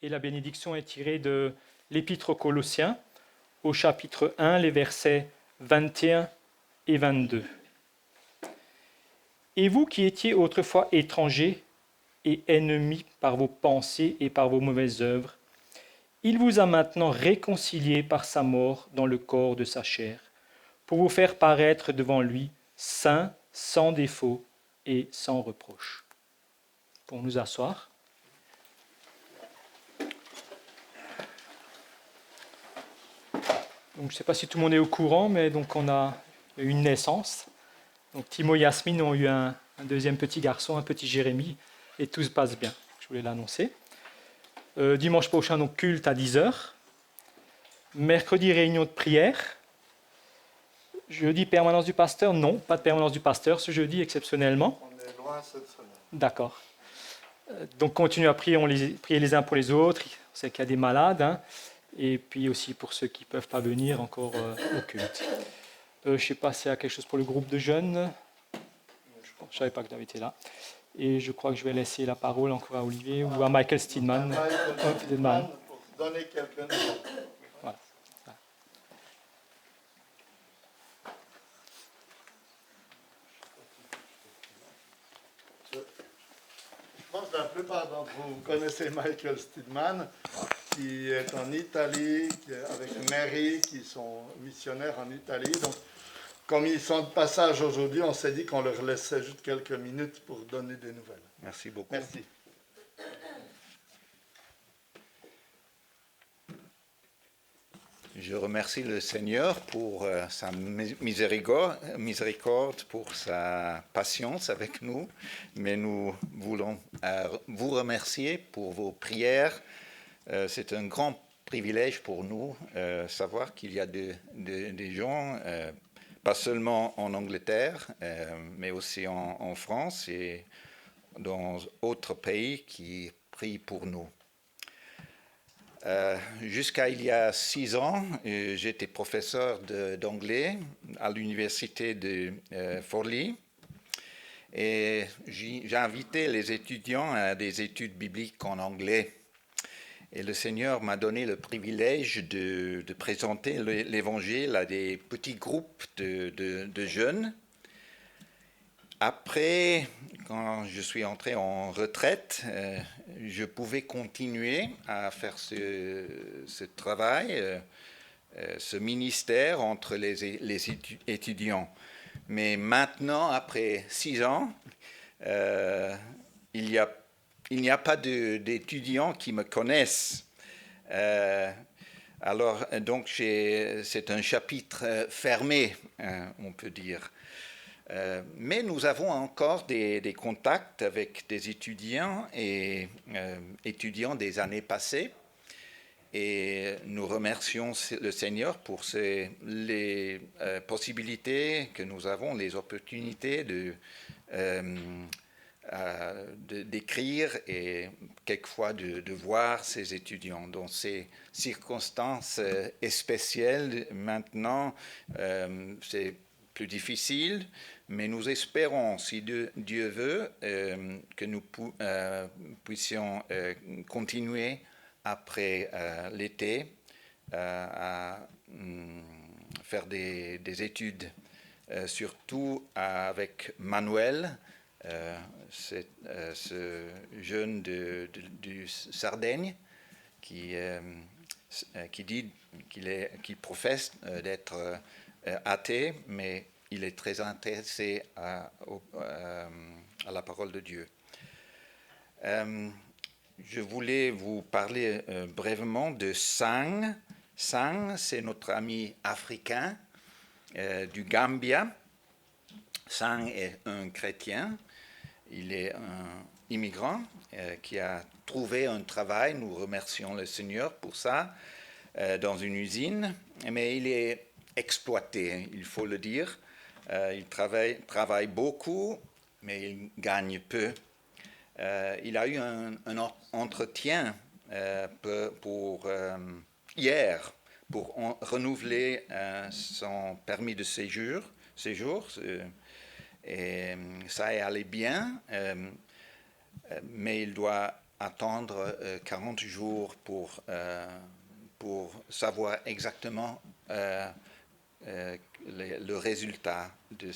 Et la bénédiction est tirée de l'Épître aux Colossiens, au chapitre 1, les versets 21 et 22. Et vous qui étiez autrefois étrangers et ennemis par vos pensées et par vos mauvaises œuvres, il vous a maintenant réconciliés par sa mort dans le corps de sa chair, pour vous faire paraître devant lui saints, sans défaut et sans reproche. Pour nous asseoir. Donc, je ne sais pas si tout le monde est au courant, mais donc on a eu une naissance. Donc, Timo et Yasmine ont eu un deuxième petit garçon, un petit Jérémie, et tout se passe bien. Je voulais l'annoncer. Dimanche prochain, donc culte à 10h. Mercredi, réunion de prière. Jeudi, permanence du pasteur. Non, pas de permanence du pasteur ce jeudi, exceptionnellement. On est loin cette semaine. D'accord. Donc, continuez à prier, prier les uns pour les autres. On sait qu'il y a des malades. Hein. Et puis aussi pour ceux qui ne peuvent pas venir encore au culte. Je ne sais pas s'il y a quelque chose pour le groupe de jeunes. Je ne savais pas que tu avais été là. Et je crois que je vais laisser la parole encore à Olivier ou à Michael Steedman. Steedman, pour donner quelques nouvelles. Voilà. Je pense que la plupart d'entre vous connaissez Michael Steedman, qui est en Italie, avec Mary, qui sont missionnaires en Italie. Donc, comme ils sont de passage aujourd'hui, on s'est dit qu'on leur laissait juste quelques minutes pour donner des nouvelles. Merci beaucoup. Merci. Je remercie le Seigneur pour sa miséricorde, pour sa patience avec nous, mais nous voulons vous remercier pour vos prières. C'est un grand privilège pour nous savoir qu'il y a des gens, pas seulement en Angleterre, mais aussi en France et dans d'autres pays qui prient pour nous. Jusqu'à il y a 6 ans, j'étais professeur d'anglais à l'université de Forlì et j'invitais les étudiants à des études bibliques en anglais. Et le Seigneur m'a donné le privilège de présenter l'Évangile à des petits groupes de jeunes. Après, quand je suis entré en retraite, je pouvais continuer à faire ce travail, ce ministère entre les étudiants. Mais maintenant, après 6 ans, il n'y a pas d'étudiants qui me connaissent. Donc, c'est un chapitre fermé, on peut dire. Mais nous avons encore des contacts avec des étudiants et étudiants des années passées. Et nous remercions le Seigneur pour les possibilités que nous avons, les opportunités d'écrire et quelquefois de voir ces étudiants. Dans ces circonstances spéciales, maintenant, c'est plus difficile, mais nous espérons, si Dieu veut, que nous puissions continuer après l'été à faire des études, surtout avec Manuel, ce jeune du Sardaigne qui dit qu'il professe d'être athée, mais il est très intéressé à la parole de Dieu. Je voulais vous parler brièvement de Sang. Sang, c'est notre ami africain du Gambia. Sang est un chrétien. Il est un immigrant qui a trouvé un travail. Nous remercions le Seigneur pour ça, dans une usine. Mais il est exploité, il faut le dire. Il travaille beaucoup, mais il gagne peu. Il a eu un entretien hier pour renouveler son permis de séjour. Et ça est allé bien, mais il doit attendre 40 jours pour savoir exactement le résultat de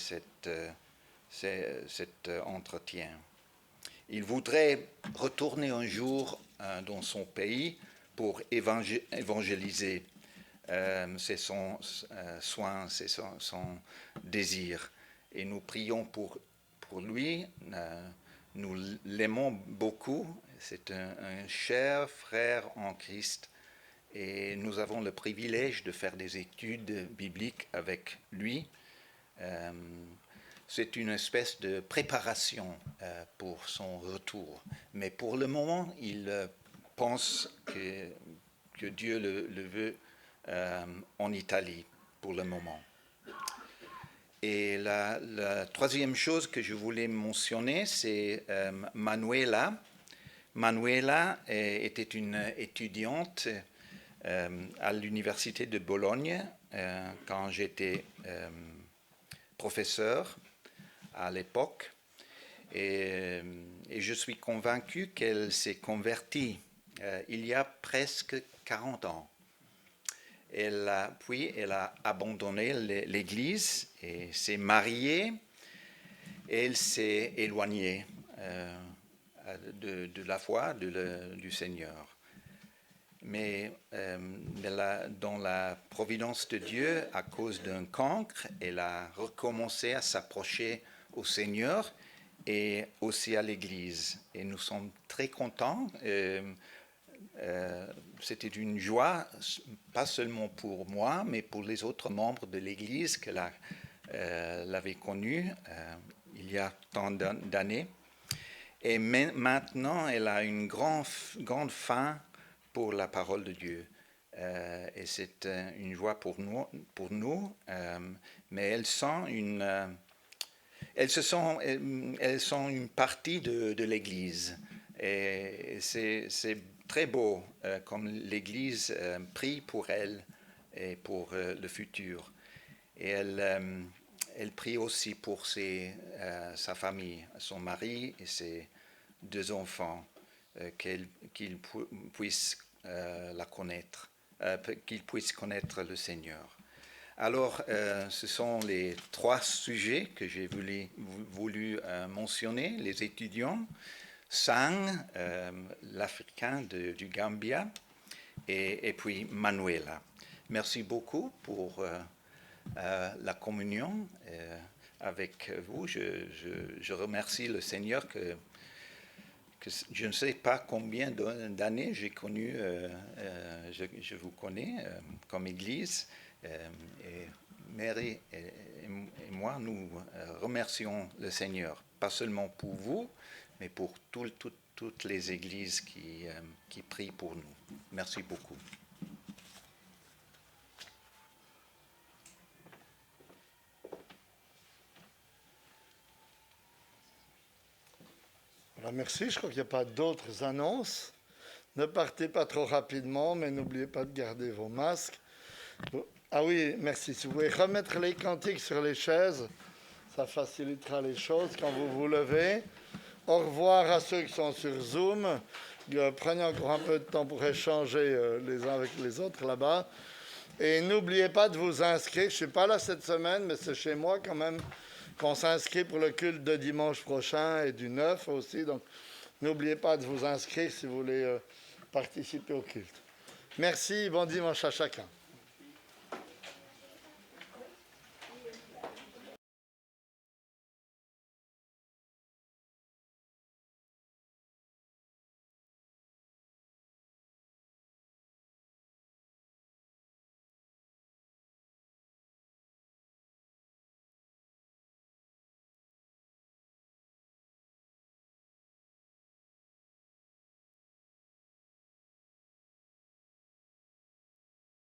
cet entretien. Il voudrait retourner un jour dans son pays pour évangéliser. C'est son soin, c'est son désir. Et nous prions pour lui. Nous l'aimons beaucoup. C'est un cher frère en Christ. Et nous avons le privilège de faire des études bibliques avec lui. C'est une espèce de préparation pour son retour. Mais pour le moment, il pense que Dieu le veut en Italie pour le moment. Et la troisième chose que je voulais mentionner, c'est Manuela. Manuela était une étudiante à l'université de Bologne quand j'étais professeur à l'époque. Et je suis convaincu qu'elle s'est convertie il y a presque 40 ans. Puis elle a abandonné l'Église et s'est mariée et elle s'est éloignée de la foi du Seigneur. Mais dans la providence de Dieu, à cause d'un cancre, elle a recommencé à s'approcher au Seigneur et aussi à l'Église. Et nous sommes très contents. C'était une joie, pas seulement pour moi, mais pour les autres membres de l'Église qu'elle l'avait connue il y a tant d'années. Et maintenant, elle a une grande faim pour la parole de Dieu. Et c'est une joie pour nous, mais elles sont une partie de l'Église. Et c'est très beau comme l'Église prie pour elle et pour le futur. Et elle prie aussi pour sa famille, son mari et ses 2 enfants, qu'ils puissent la connaître, qu'ils puissent connaître le Seigneur. Alors, ce sont les 3 sujets que j'ai voulu mentionner, les étudiants, Sang, l'Africain du Gambia, et puis Manuela. Merci beaucoup pour la communion avec vous. Je remercie le Seigneur que je ne sais pas combien d'années j'ai connu, je vous connais comme Église. Et Mary et moi, nous remercions le Seigneur, pas seulement pour vous, mais pour toutes les églises qui prient pour nous. Merci beaucoup. Voilà, merci. Je crois qu'il n'y a pas d'autres annonces. Ne partez pas trop rapidement, mais n'oubliez pas de garder vos masques. Ah oui, merci. Si vous pouvez remettre les cantiques sur les chaises, ça facilitera les choses quand vous vous levez. Au revoir à ceux qui sont sur Zoom. Prenez encore un peu de temps pour échanger les uns avec les autres là-bas. Et n'oubliez pas de vous inscrire. Je ne suis pas là cette semaine, mais c'est chez moi quand même qu'on s'inscrit pour le culte de dimanche prochain et du 9 aussi. Donc, n'oubliez pas de vous inscrire si vous voulez participer au culte. Merci, bon dimanche à chacun.